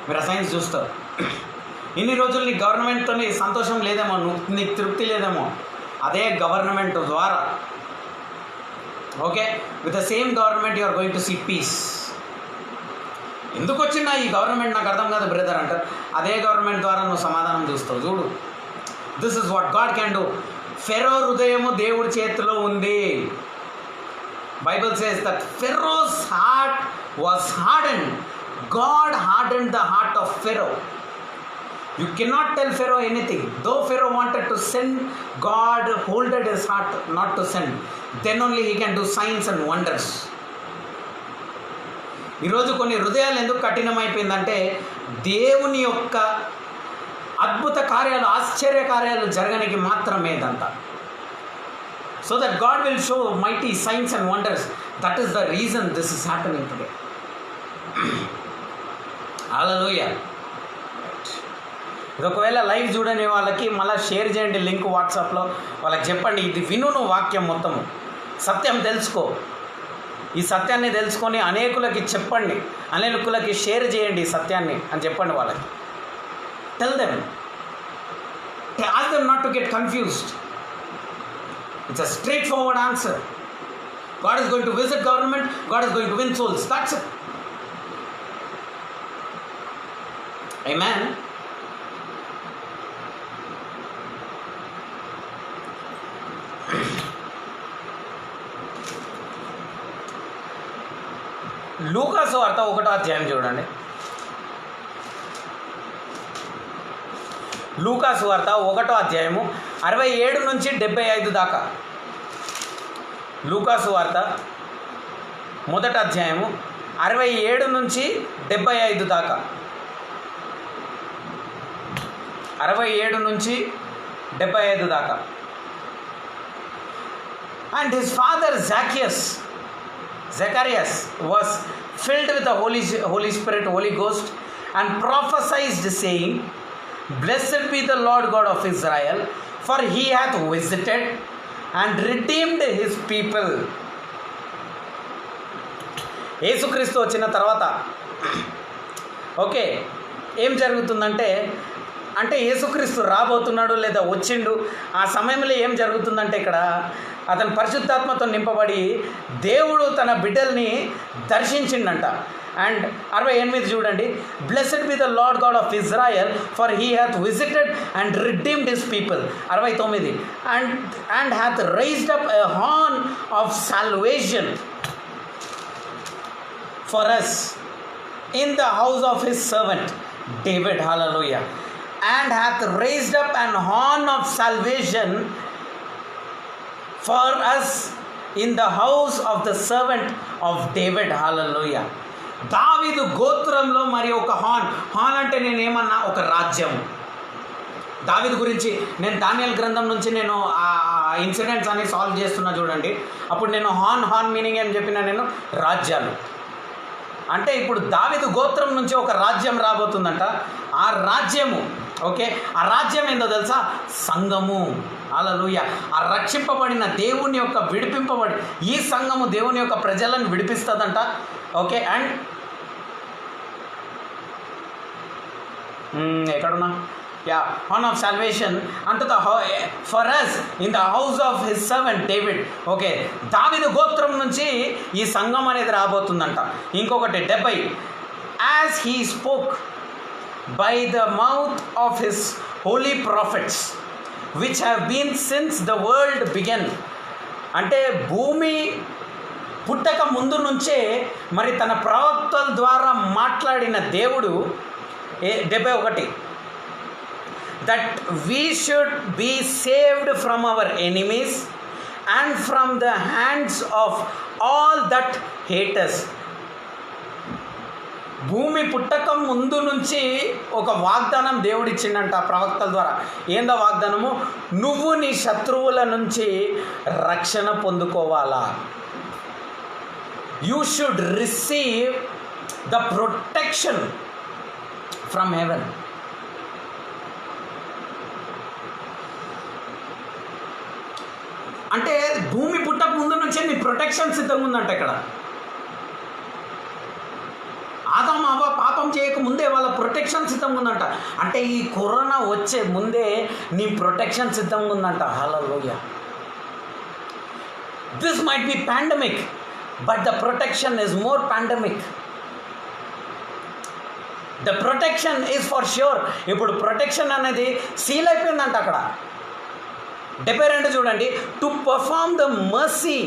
మీరు సైన్స్ చూస్తారు. ఇన్ని రోజులు నీ గవర్నమెంట్తో సంతోషం లేదేమో, నీకు తృప్తి లేదేమో, అదే గవర్నమెంట్ ద్వారా, okay, with the same government you are going to see peace. ఎందుకు వచ్చినా ఈ గవర్నమెంట్ నాకు అర్థం కాదు బ్రదర్ అంటారు. అదే గవర్నమెంట్ ద్వారా నువ్వు సమాధానం చూస్తావు. చూడు, this is what God can do. Pharaoh హృదయము దేవుడి చేతిలో ఉంది. Bible says that Pharaoh's heart was hardened. God hardened the heart of Pharaoh. You cannot tell Pharaoh anything. Though Pharaoh wanted to send, God holded his heart not to send. Then only he can do signs and wonders. ఈరోజు కొన్ని హృదయాలు ఎందుకు కఠినమైపోయిందంటే దేవుని యొక్క అద్భుత కార్యాలు, ఆశ్చర్య కార్యాలు జరగడానికి మాత్రమే ఇదంతా. So that God will show mighty signs and wonders. That is the reason this is happening today. Hallelujah. ఇది ఒకవేళ లైవ్ చూడని వాళ్ళకి మళ్ళీ షేర్ చేయండి లింక్ వాట్సాప్లో. వాళ్ళకి చెప్పండి, ఇది విను నువ్వు వాక్యం మొత్తము, సత్యం తెలుసుకో. ఈ సత్యాన్ని తెలుసుకొని అనేకులకి చెప్పండి, అనేకులకి షేర్ చేయండి ఈ సత్యాన్ని అని చెప్పండి వాళ్ళకి. Tell them. Ask them not to get confused. It's a straightforward answer. God is going to visit government. God is going to win souls. That's it. Amen. లూకా సువార్త 1వ అధ్యాయం చూడండి. లూకా సువార్త 1వ అధ్యాయము 67 నుంచి 75 దాకా. లూకా సువార్త 1వ అధ్యాయము 67 నుంచి 75 దాకా. 67 నుంచి 75 దాకా. And his father Zacharias was filled with the Holy Spirit, Holy Ghost, and prophesied saying, Blessed be the Lord God of Israel, for he hath visited and redeemed his people. యేసుక్రీస్తు వచ్చిన తర్వాత ఓకే ఏం జరుగుతుందంటే, యేసుక్రీస్తు రాబోతున్నాడు లేదా వచ్చిండు. ఆ సమయంలో ఏం జరుగుతుందంటే ఇక్కడ అతను పరిశుద్ధాత్మతో నింపబడి దేవుడు తన బిడ్డల్ని దర్శించిండంట. అండ్ 68 చూడండి. Blessed be the lord God of Israel, for he hath visited and redeemed his people. 69 and hath raised up a horn of salvation for us in the house of his servant David. Hallelujah. And hath raised up an horn of salvation for us in the house of the servant of David. Hallelujah. దావీదు గోత్రంలో మరి ఒక హాన్ అంటే నేనేమన్నా ఒక రాజ్యం. దావీదు గురించి నేను దానియేలు గ్రంథం నుంచి నేను ఆ ఇన్సిడెంట్స్ అన్ని సాల్వ్ చేస్తున్నా చూడండి. అప్పుడు నేను హాన్ మీనింగ్ ఏం చెప్పినా, నేను రాజ్యాలు అంటే ఇప్పుడు దావీదు గోత్రం నుంచి ఒక రాజ్యం రాబోతుందంట. ఆ రాజ్యము ఓకే, ఆ రాజ్యం ఏందో తెలుసా? సంఘము. హల్లెలూయా. ఆ రక్షింపబడిన దేవుని యొక్క విడిపింపబడి ఈ సంఘము దేవుని యొక్క ప్రజలను విడిపిస్తుందంట. ఓకే, అండ్ ఎక్కడున్నా యా హార్న్ ఆఫ్ సాల్వేషన్ అంటు the for us in the house of his servant David. Okay, దావీదు గోత్రం నుంచి ఈ సంఘం అనేది రాబోతుందంట. ఇంకొకటి 70 as he spoke by the mouth of his holy prophets which have been since the world began. అంటే భూమి పుట్టక ముందు నుంచే మరి తన ప్రవక్తల ద్వారా మాట్లాడిన దేవుడు 71 that we should be saved from our enemies and from the hands of all that haters. భూమి పుట్టక ముందు నుంచి ఒక వాగ్దానం దేవుడిచ్చిండంట ప్రవక్తల ద్వారా. ఏందో వాగ్దానము? నువ్వు నీ శత్రువుల నుంచి రక్షణ పొందుకోవాలా. You should receive the protection from heaven. అంటే భూమి పుట్టక ముందు నుంచే నీ ప్రొటెక్షన్ సిద్ధంగా ఉందంట. ఇక్కడ ఆదాము అవ్వ పాపం చేయక ముందే వాళ్ళ ప్రొటెక్షన్ సిద్ధంగా ఉందంట. అంటే ఈ కరోనా వచ్చే ముందే నీ ప్రొటెక్షన్ సిద్ధంగా ఉందంట. Hallelujah. This might be pandemic, but the protection is more pandemic. The protection is for sure. ఇప్పుడు ప్రొటెక్షన్ అనేది సీల్ అయిపోయిందంట అక్కడ. 72 చూడండి. To perform the mercy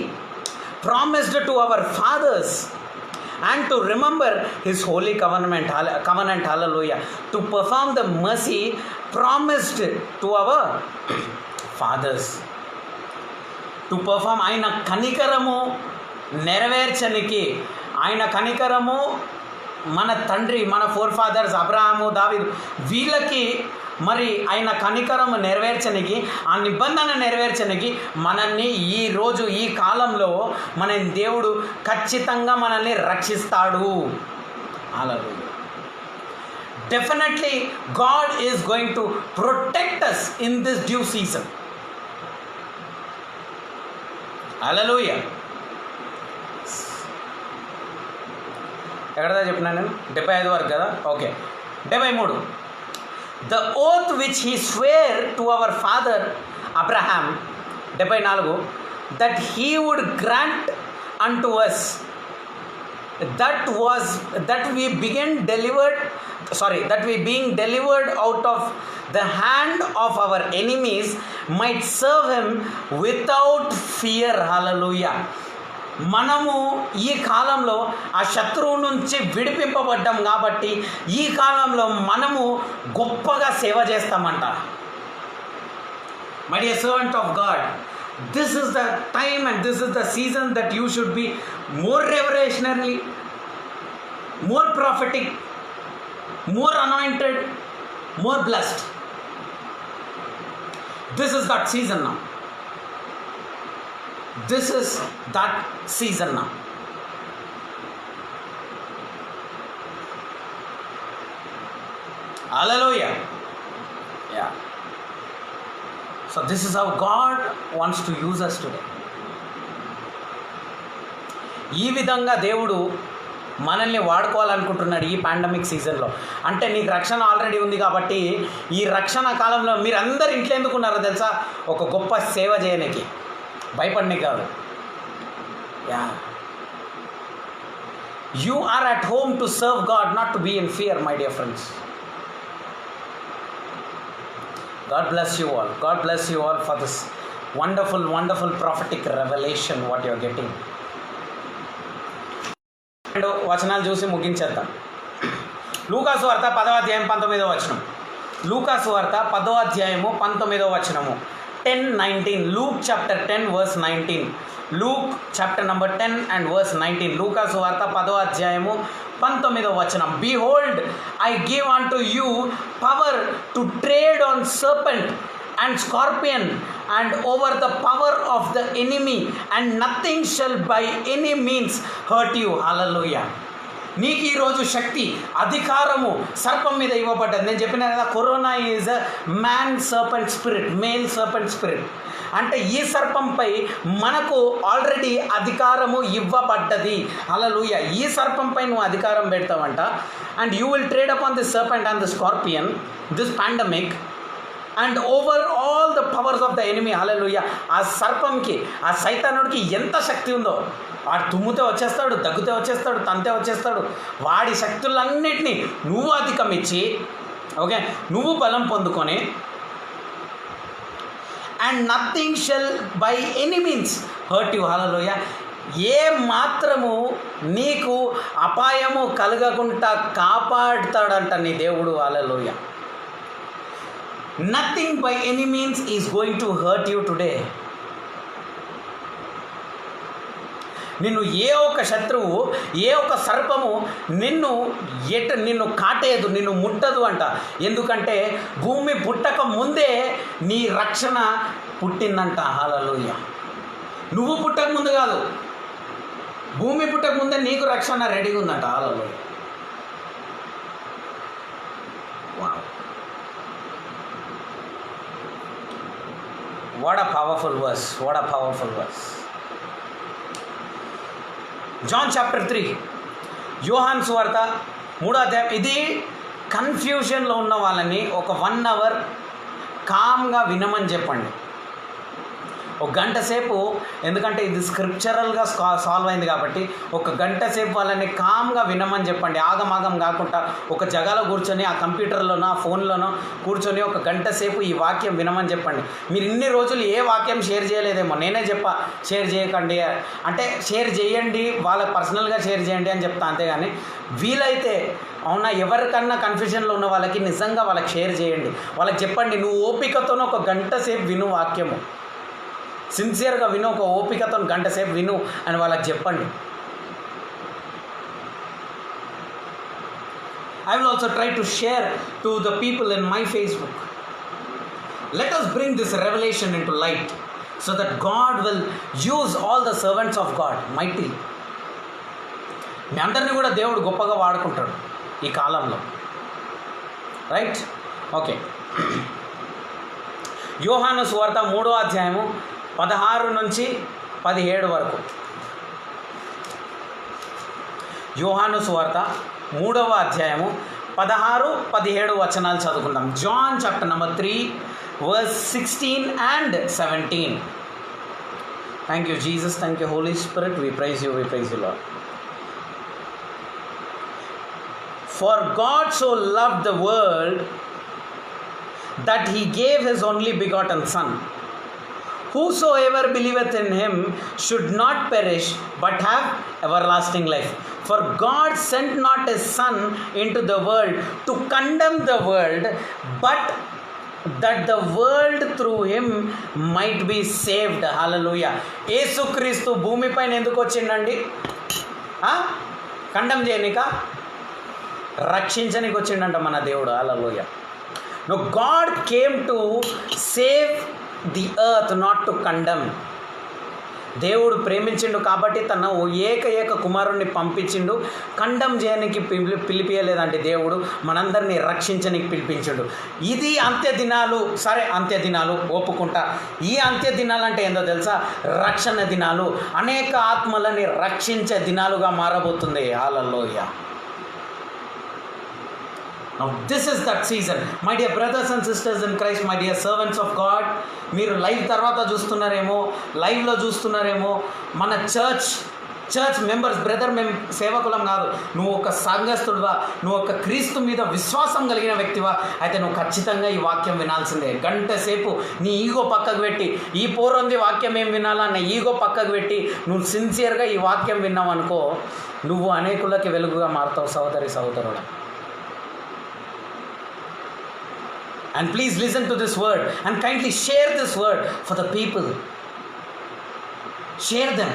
promised to our fathers and to remember his holy covenant. Hallelujah. To perform the mercy promised to our fathers. To perform ఆయన కనికరము నెరవేర్చనికి, ఆయన కనికరము మన తండ్రి, మన ఫోర్ ఫాదర్స్ అబ్రహాము, దావీదు, వీళ్ళకి మరి ఆయన కనికరము నెరవేర్చనికి, ఆ నిబంధన నెరవేర్చనికి మనల్ని ఈరోజు ఈ కాలంలో మన దేవుడు ఖచ్చితంగా మనల్ని రక్షిస్తాడు. Hallelujah. Definitely God is going to protect us in this due season. Hallelujah. ఎక్కడదా చెప్పినా నేను? 75 వరకు కదా. Okay, 73 the oath which he swore to our father Abraham. 74 that he would grant unto us that we being delivered out of the hand of our enemies might serve him without fear. Hallelujah. మనము ఈ కాలంలో ఆ శత్రువు నుంచి విడిపింపబడ్డాం కాబట్టి ఈ కాలంలో మనము గొప్పగా సేవ చేస్తామంట. My dear servant of God, this is the time and this is the season that you should be more revolutionary, more prophetic, more anointed, more blessed. This is that season now. This is that season now. Hallelujah. Yeah. So this is how God wants to use us today. ఈ విధంగా దేవుడు మనల్ని వాడుకోవాలనుకుంటున్నాడు ఈ పాండమిక్ సీజన్లో. అంటే నీకు రక్షణ ఆల్రెడీ ఉంది కాబట్టి ఈ రక్షణ కాలంలో మీరు అందరు ఇంట్లో ఎందుకున్నారో తెలుసా? ఒక గొప్ప సేవ చేయడానికి, భయపడిని కాదు. Ya, you are at home to serve God, not to be in fear, my dear friends. God bless you all. God bless you all for this wonderful, wonderful prophetic revelation what you are getting. వచనాలు చూసి ముగించేద్దాం. లూకాసు వార్త 10వ అధ్యాయం 19వ వచనం. లూకాసు వార్త 10వ అధ్యాయము 19వ వచనము. 10:19. Luke chapter 10 verse 19. Luke chapter number 10 and verse 19. లూకాసు వార్త 10వ అధ్యాయము 19వ వచనం. Behold, I give unto you power to tread on serpent and scorpion and over the power of the enemy, and nothing shall by any means hurt you. Hallelujah. నీకు ఈరోజు శక్తి, అధికారము సర్పం మీద ఇవ్వబడ్డది. నేను చెప్పిన కదా, corona is a man serpent spirit, male serpent spirit. అంటే ఈ సర్పంపై మనకు ఆల్రెడీ అధికారము ఇవ్వబడ్డది. హల్లెలూయా. ఈ సర్పంపై నువ్వు అధికారం పెడతావంట. And you will tread upon this serpent and the scorpion, this pandemic and over all the powers of the enemy. Hallelujah. ఆ సర్పంకి, ఆ సైతానుడికి ఎంత శక్తి ఉందో, వాడు తుమ్మితే వచ్చేస్తాడు, దగ్గుతే వచ్చేస్తాడు, తంతే వచ్చేస్తాడు. వాడి శక్తులన్నిటినీ నువ్వు అధిగమించి, ఓకే, నువ్వు బలం పొందుకొని, and nothing shall by any means hurt you. Hallelujah. ఏ మాత్రము నీకు అపాయము కలగకుండా కాపాడుతాడంట నీ దేవుడు. Hallelujah. Nothing by any means is going to hurt you today. నిన్ను ఏ ఒక్క శత్రువు, ఏ ఒక్క సర్పము నిన్ను కాటేదు, నిన్ను ముట్టదు అంట. ఎందుకంటే భూమి పుట్టక ముందే నీ రక్షణ పుట్టిందంట. హల్లెలూయా. నువ్వు పుట్టక ముందు కాదు, భూమి పుట్టక ముందే నీకు రక్షణ రెడీగా ఉందంట. Hallelujah. Wow, what a powerful verse, what a powerful verse. John chapter 3, యోహాను సువార్త 3వ అధ్యాయం. ఇది కన్ఫ్యూషన్లో ఉన్న వాళ్ళని ఒక 1 hour కామ్గా వినమని చెప్పండి. ఒక గంట సేపు, ఎందుకంటే ఇది స్క్రిప్చరల్గా సాల్వ్ అయింది కాబట్టి ఒక గంట సేపు వాళ్ళని కామ్గా వినమని చెప్పండి. ఆగమాగం కాకుండా ఒక జగాలో కూర్చొని, ఆ కంప్యూటర్లోనో ఆ ఫోన్లోనో కూర్చొని ఒక గంట సేపు ఈ వాక్యం వినమని చెప్పండి. మీరు ఇన్ని రోజులు ఏ వాక్యం షేర్ చేయలేదేమో, నేనే చెప్పా షేర్ చేయకండి అంటే, షేర్ చేయండి, వాళ్ళకి పర్సనల్గా షేర్ చేయండి అని చెప్తా. అంతేగాని వీలైతే అవునా, ఎవరికన్నా కన్ఫ్యూజన్లో ఉన్న వాళ్ళకి నిజంగా వాళ్ళకి షేర్ చేయండి. వాళ్ళకి చెప్పండి, నువ్వు ఓపికతోనే ఒక గంట సేపు విను వాక్యము, సిన్సియర్గా విను, ఒక ఓపికతో గంట సేపు విను అని వాళ్ళకి చెప్పండి. I will also try to share to the people in my Facebook. Let us bring this revelation into light so that God will use all the servants of God mightily. మీ అందరినీ కూడా దేవుడు గొప్పగా వాడుకుంటాడు ఈ కాలంలో, రైట్? ఓకే. యోహాను సువార్త 3వ అధ్యాయము 16 నుంచి 17 వరకు. యోహాను సువార్త 3వ అధ్యాయము 16, 17 వచనాలు చదువుకుందాం. John chapter number 3 verse 16 and 17. Thank you Jesus, thank you Holy Spirit, we praise you Lord. For God so loved the world that he gave his only begotten Son. Whosoever believeth in him should not perish but have everlasting life. For God sent not his Son into the world to condemn the world, but that the world through him might be saved. Hallelujah. యేసుక్రీస్తు భూమిపైన ఎందుకు వచ్చిండండి? కండెమ్ చేయనిక, రక్షించనికి వచ్చిండంట మన దేవుడు. హల్లెలూయా. No, God came to save the earth, not to condemn. దేవుడు ప్రేమించిండు కాబట్టి తన ఏక కుమారుణ్ణి పంపించిండు. కండెమ్ చేయడానికి పిలిపియలేదంటే దేవుడు మనందరినీ రక్షించడానికి పిలిపించిండు. ఇది అంత్య దినాలు. సరే, అంత్య దినాలు ఒప్పుకుంటా. ఈ అంత్య దినాలు అంటే ఏందో తెలుసా? రక్షణ దినాలు. అనేక ఆత్మలని రక్షించే దినాలుగా మారబోతుంది. హల్లెలూయా. Now this is that season. My dear brothers and sisters in Christ, my dear servants of God, మీరు లైవ్ తర్వాత చూస్తున్నారేమో, లైవ్లో చూస్తున్నారేమో. మన చర్చ్ మెంబర్స్, బ్రదర్, మేము సేవకులం కాదు. నువ్వు ఒక సంఘస్థుడివా, నువ్వు ఒక క్రీస్తు మీద విశ్వాసం కలిగిన వ్యక్తివా అయితే నువ్వు ఖచ్చితంగా ఈ వాక్యం వినాల్సిందే. గంట సేపు నీ ఈగో పక్కకు పెట్టి, ఈ పోరంది వాక్యం ఏం వినాలా అన్న ఈగో పక్కకు పెట్టి నువ్వు సిన్సియర్గా ఈ వాక్యం విన్నావు అనుకో, నువ్వు అనేకులకి వెలుగుగా మారుతావు సహోదరి సహోదరుడు. And please listen to this word and kindly share this word for the people. Share them.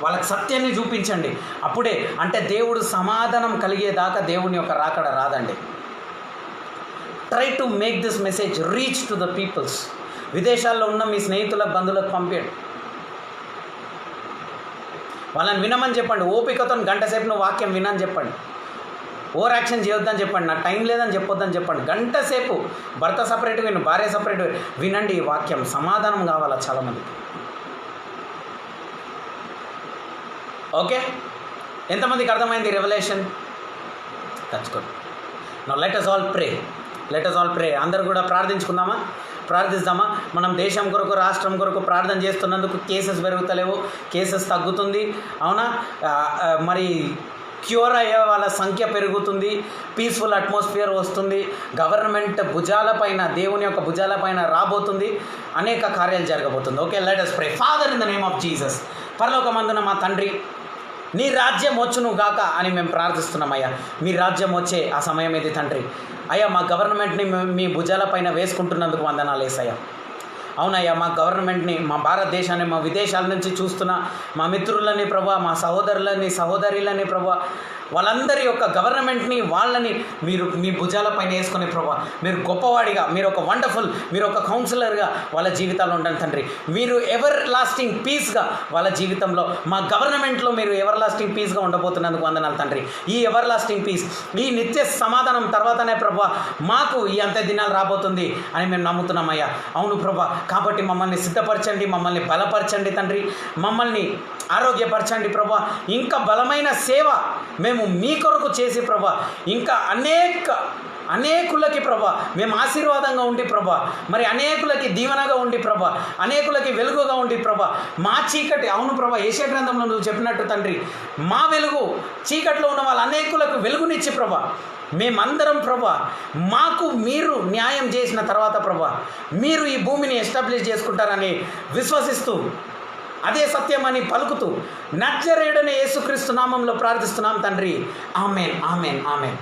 వాళ్ళకి సత్యాన్ని చూపించండి. అప్పుడే అంటే దేవుడు సమాధానం కలిగేదాకా దేవుని యొక్క రాకడ రాదండి. Try to make this message reach to the peoples. విదేశాల్లో ఉన్న మీ స్నేహితులకు, బంధువులకు పంపించండి. వాళ్ళని వినమని చెప్పండి. ఓపికతో గంట సేపు నువ్వు వాక్యం వినని చెప్పండి. ఓవర్ యాక్షన్ చేయొద్దని చెప్పండి, నాకు టైం లేదని చెప్పొద్దని చెప్పండి. గంట సేపు భర్త సపరేట్ విను, భార్య సపరేట్ వినండి ఈ వాక్యం. సమాధానం కావాలా చాలామందికి. ఓకే, ఎంతమందికి అర్థమైంది రెవల్యూషన్? తెచ్చుకోండి. Now let us all pray. అందరూ కూడా ప్రార్థిద్దామా? మనం దేశం కొరకు, రాష్ట్రం కొరకు ప్రార్థన చేస్తున్నందుకు కేసెస్ పెరుగుతలేవు, కేసెస్ తగ్గుతుంది, అవునా? మరి క్యూర్ అయ్యే వాళ్ళ సంఖ్య పెరుగుతుంది, పీస్ఫుల్ అట్మాస్ఫియర్ వస్తుంది, గవర్నమెంట్ భుజాలపైన, దేవుని యొక్క భుజాలపైన రాబోతుంది, అనేక కార్యాలు జరగబోతుంది. Okay, let us pray. Father, in the name of Jesus, పరలోకమందున మా తండ్రి, నీ రాజ్యం వచ్చును గాక అని మేము ప్రార్థిస్తున్నామయ్యా. మీ రాజ్యం వచ్చే ఆ సమయం ఇది తండ్రి. అయ్యా, మా గవర్నమెంట్ని మీ భుజాలపైన వేసుకుంటున్నందుకు వందనాలు యేసయ్యా. అవునయ్యా, మా గవర్నమెంట్ని, మా భారతదేశాన్ని, మా విదేశాల నుంచి చూస్తున్న మా మిత్రులని ప్రభా, మా సహోదరులని ప్రభా, వాళ్ళందరి యొక్క గవర్నమెంట్ని, వాళ్ళని మీరు మీ భుజాలపైన వేసుకునే ప్రభా, మీరు గొప్పవాడిగా, మీరు ఒక వండర్ఫుల్, మీరు ఒక కౌన్సిలర్గా వాళ్ళ జీవితాల్లో ఉండండి తండ్రి. మీరు ఎవర్ లాస్టింగ్ పీస్గా వాళ్ళ జీవితంలో, మా గవర్నమెంట్లో మీరు ఎవర్ లాస్టింగ్ పీస్గా ఉండబోతున్నందుకు వందనాలు తండ్రి. ఈ ఎవర్ లాస్టింగ్ పీస్, ఈ నిత్య సమాధానం తర్వాతనే ప్రభా మాకు ఈ అంత్య దినాలు రాబోతుంది అని మేము నమ్ముతున్నామయ్యా. అవును ప్రభా, కాబట్టి మమ్మల్ని సిద్ధపరచండి, మమ్మల్ని బలపరచండి తండ్రి, మమ్మల్ని ఆరోగ్యపరచండి ప్రభా. ఇంకా బలమైన సేవ మేము మీ కొరకు చేసి ప్రభా, ఇంకా అనేకులకి ప్రభా మేము ఆశీర్వాదంగా ఉండి ప్రభా, మరి అనేకులకి దీవెనగా ఉండి ప్రభా, అనేకులకి వెలుగుగా ఉండి ప్రభా, మా చీకటి, అవును ప్రభా, యెషయా గ్రంథంలో నువ్వు చెప్పినట్టు తండ్రి, మా వెలుగు చీకట్లో ఉన్న వాళ్ళ అనేకులకు వెలుగునిచ్చి ప్రభా, మేమందరం ప్రభా, మాకు మీరు న్యాయం చేసిన తర్వాత ప్రభా, మీరు ఈ భూమిని ఎస్టాబ్లిష్ చేసుకుంటారని విశ్వసిస్తూ, అదే సత్యమని పలుకుతూ, నజరేయుడైన యేసుక్రీస్తు నామంలో ప్రార్థిస్తున్నాం తండ్రి. Amen, amen, amen.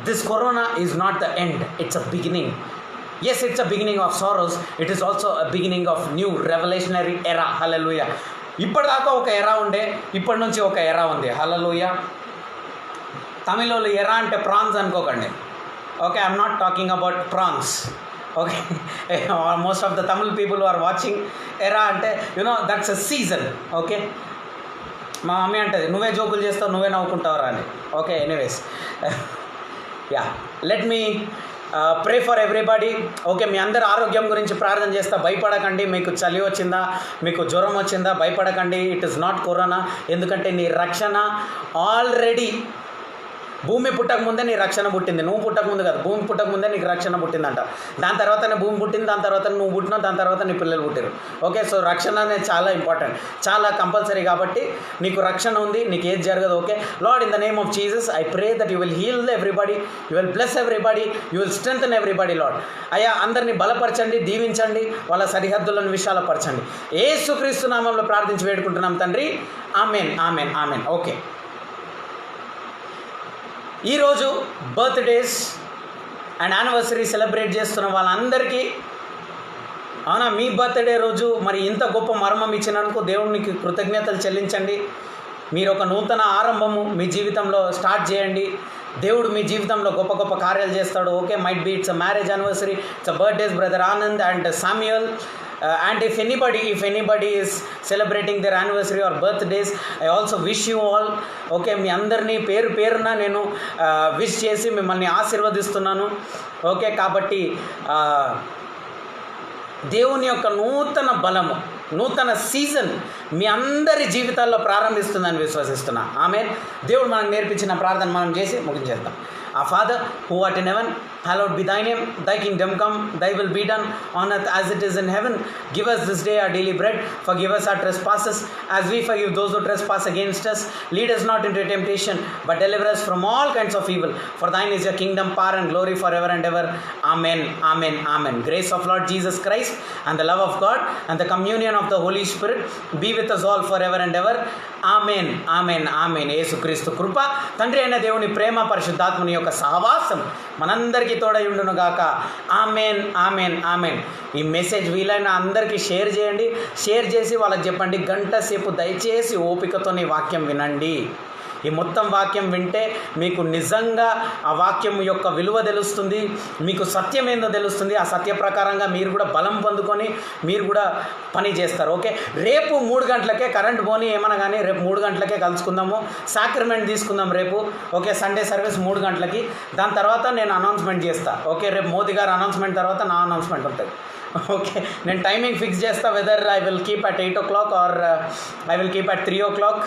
This corona is not the end, it's a beginning. Yes, it's a beginning of sorrows, it is also a beginning of new revelationary era. Hallelujah. ఇప్పటిదాకా ఒక ఎరా ఉండే, ఇప్పటి నుంచి ఒక ఎరా ఉంది. హల్లెలూయా. తమిళలో ఎరా అంటే ప్రాన్స్ అనుకోకండి. Okay, I'm not talking about prawns. Okay, most of the Tamil people are watching. Era అంటే దట్స్ అ సీజన్. ఓకే, మా మమ్మీ అంటది, నువ్వే జోకులు చేస్తావు, నువ్వే నవ్వుకుంటావురా అని. Okay, anyways, yeah, let me pray for everybody. Okay, మీ అందరి ఆరోగ్యం గురించి ప్రార్థన చేస్తా. భయపడకండి. మీకు చలి వచ్చిందా, మీకు జ్వరం వచ్చిందా, భయపడకండి. It is not corona. ఎందుకంటే నీ రక్షణ ఆల్రెడీ, భూమి పుట్టక ముందే నీ రక్షణ పుట్టింది. నువ్వు పుట్టక ముందు కాదు, భూమి పుట్టక ముందే నీకు రక్షణ పుట్టిందంట. దాని తర్వాతనే భూమి పుట్టింది, దాని తర్వాత నువ్వు పుట్టినావు, దాని తర్వాత నీ పిల్లలు పుట్టారు. ఓకే, సో రక్షణ అనేది చాలా ఇంపార్టెంట్, చాలా కంపల్సరీ. కాబట్టి నీకు రక్షణ ఉంది, నీకు ఏది జరగదు. Okay, Lord, in the name of Jesus I pray that you will heal everybody, you will bless everybody, you will strengthen everybody. Lord అయ్యా, అందరినీ బలపరచండి, దీవించండి, వాళ్ళ సరిహద్దులను విశాలపరచండి. యేసుక్రీస్తు నామంలో ప్రార్థించి వేడుకుంటున్నాం తండ్రి. Amen, amen, amen. ఓకే, ఈరోజు బర్త్డేస్ అండ్ యానివర్సరీ సెలబ్రేట్ చేస్తున్న వాళ్ళందరికీ, అవునా, మీ బర్త్డే రోజు మరి ఇంత గొప్ప మర్మం ఇచ్చినందుకు దేవునికి కృతజ్ఞతలు చెల్లించండి. మీరు ఒక నూతన ఆరంభము మీ జీవితంలో స్టార్ట్ చేయండి. దేవుడు మీ జీవితంలో గొప్ప గొప్ప కార్యాలు చేస్తాడు. Okay, might be it's a marriage anniversary, it's a birthdays brother Anand and Samuel. And if anybody is celebrating their anniversary or birthdays, I also wish you all. Okay, మీ అందరినీ పేరు పేరున నేను విష్ చేసి మిమ్మల్ని ఆశీర్వదిస్తున్నాను. ఓకే, కాబట్టి దేవుని యొక్క నూతన బలము, నూతన సీజన్ మీ అందరి జీవితాల్లో ప్రారంభిస్తుందని విశ్వసిస్తున్నా. ఆమేన్. దేవుడు మనకు నేర్పించిన ప్రార్థన మనం చేసి ముగించేద్దాం. Our Father, who art in heaven, hallowed be thy name. Thy kingdom come, thy will be done on earth as it is in heaven. Give us this day our daily bread. Forgive us our trespasses as we forgive those who trespass against us. Lead us not into temptation, but deliver us from all kinds of evil. For thine is your kingdom, power and glory forever and ever. Amen, amen, amen. Grace of Lord Jesus Christ and the love of God and the communion of the Holy Spirit be with us all forever and ever. Amen, amen, amen. యేసుక్రీస్తు కృప, తండ్రి అయిన దేవుని ప్రేమ, పరిశుద్ధాత్మని యొక్క సహవాసం మనందరికీ తోడయుండును గాక. Amen, amen, amen. ఈ మెసేజ్ వీలైన అందరికీ షేర్ చేయండి. షేర్ చేసి వాళ్ళకి చెప్పండి, గంట సేపు దయచేసి ఓపికతో నీ వాక్యం వినండి. ఈ మొత్తం వాక్యం వింటే మీకు నిజంగా ఆ వాక్యం యొక్క విలువ తెలుస్తుంది, మీకు సత్యం ఏందో తెలుస్తుంది. ఆ సత్య ప్రకారంగా మీరు కూడా బలం పొందుకొని మీరు కూడా పని చేస్తారు. ఓకే, రేపు 3 గంటలకే కరెంట్ పోనీ ఏమన్నా కానీ రేపు 3 గంటలకే కలుసుకుందాము, సాక్రిమెంట్ తీసుకుందాం రేపు. ఓకే, సండే సర్వీస్ 3 గంటలకి. దాని తర్వాత నేను అనౌన్స్మెంట్ చేస్తాను. ఓకే, రేపు మోదీ గారు అనౌన్స్మెంట్ తర్వాత నా అనౌన్స్మెంట్ ఉంటుంది. ఓకే, నేను టైమింగ్ ఫిక్స్ చేస్తా, whether I will keep at 8 o'clock or I will keep at 3 o'clock.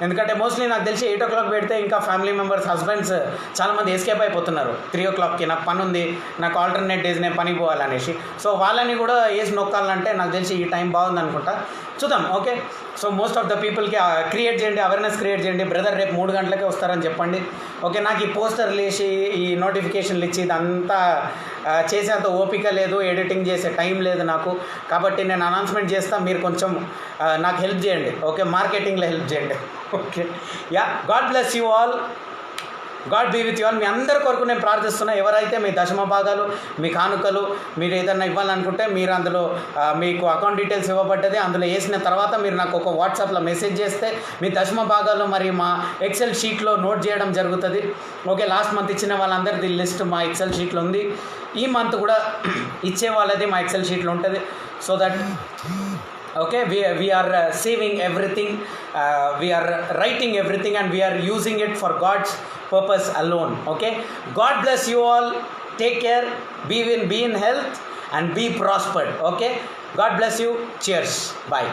ఎందుకంటే మోస్ట్లీ నాకు తెలిసి 8 o'clock పెడితే ఇంకా ఫ్యామిలీ మెంబర్స్ హస్బెండ్స్ చాలామంది ఎస్కేప్ అయిపోతున్నారు. 3 o'clockకి నాకు పని ఉంది, నాకు ఆల్టర్నేట్ డేస్ నేను పని పోవాలనేసి. సో వాళ్ళని కూడా వేసి నొక్కాలంటే నాకు తెలిసి ఈ టైం బాగుంది అనుకుంటా, చూద్దాం. Okay, so most of the పీపుల్కి క్రియేట్ చేయండి, అవేర్నెస్ క్రియేట్ చేయండి. బ్రదర్ రేపు 3 గంటలకే వస్తారని చెప్పండి. ఓకే, నాకు ఈ పోస్టర్లు వేసి ఈ నోటిఫికేషన్లు ఇచ్చి ఇదంతా చేసేంత ఓపిక లేదు, ఎడిటింగ్ చేసే టైం లేదు నాకు. కాబట్టి నేను అనౌన్స్మెంట్ చేస్తాను, మీరు కొంచెం నాకు హెల్ప్ చేయండి. ఓకే, మార్కెటింగ్లో హెల్ప్ చేయండి. Okay, yeah, God bless you all, God be with you all. మీ అందరి కొరకు నేను ప్రార్థిస్తున్నా. ఎవరైతే మీ దశమ భాగాలు, మీ కానుకలు మీరు ఏదైనా ఇవ్వాలనుకుంటే మీరు అందులో మీకు అకౌంట్ డీటెయిల్స్ ఇవ్వబడ్డది, అందులో వేసిన తర్వాత మీరు నాకు ఒక వాట్సాప్లో మెసేజ్ చేస్తే మీ దశమ భాగాలు మరి మా ఎక్సెల్ షీట్లో నోట్ చేయడం జరుగుతుంది. ఓకే, లాస్ట్ మంత్ ఇచ్చిన వాళ్ళందరిది లిస్ట్ మా ఎక్సెల్ షీట్లో ఉంది. ఈ మంత్ కూడా ఇచ్చే వాళ్ళది మా ఎక్సెల్ షీట్లో ఉంటుంది. So that okay, we are saving everything, we are writing everything and we are using it for God's purpose alone. Okay, God bless you all, take care, be in health and be prospered. Okay, God bless you, cheers, bye.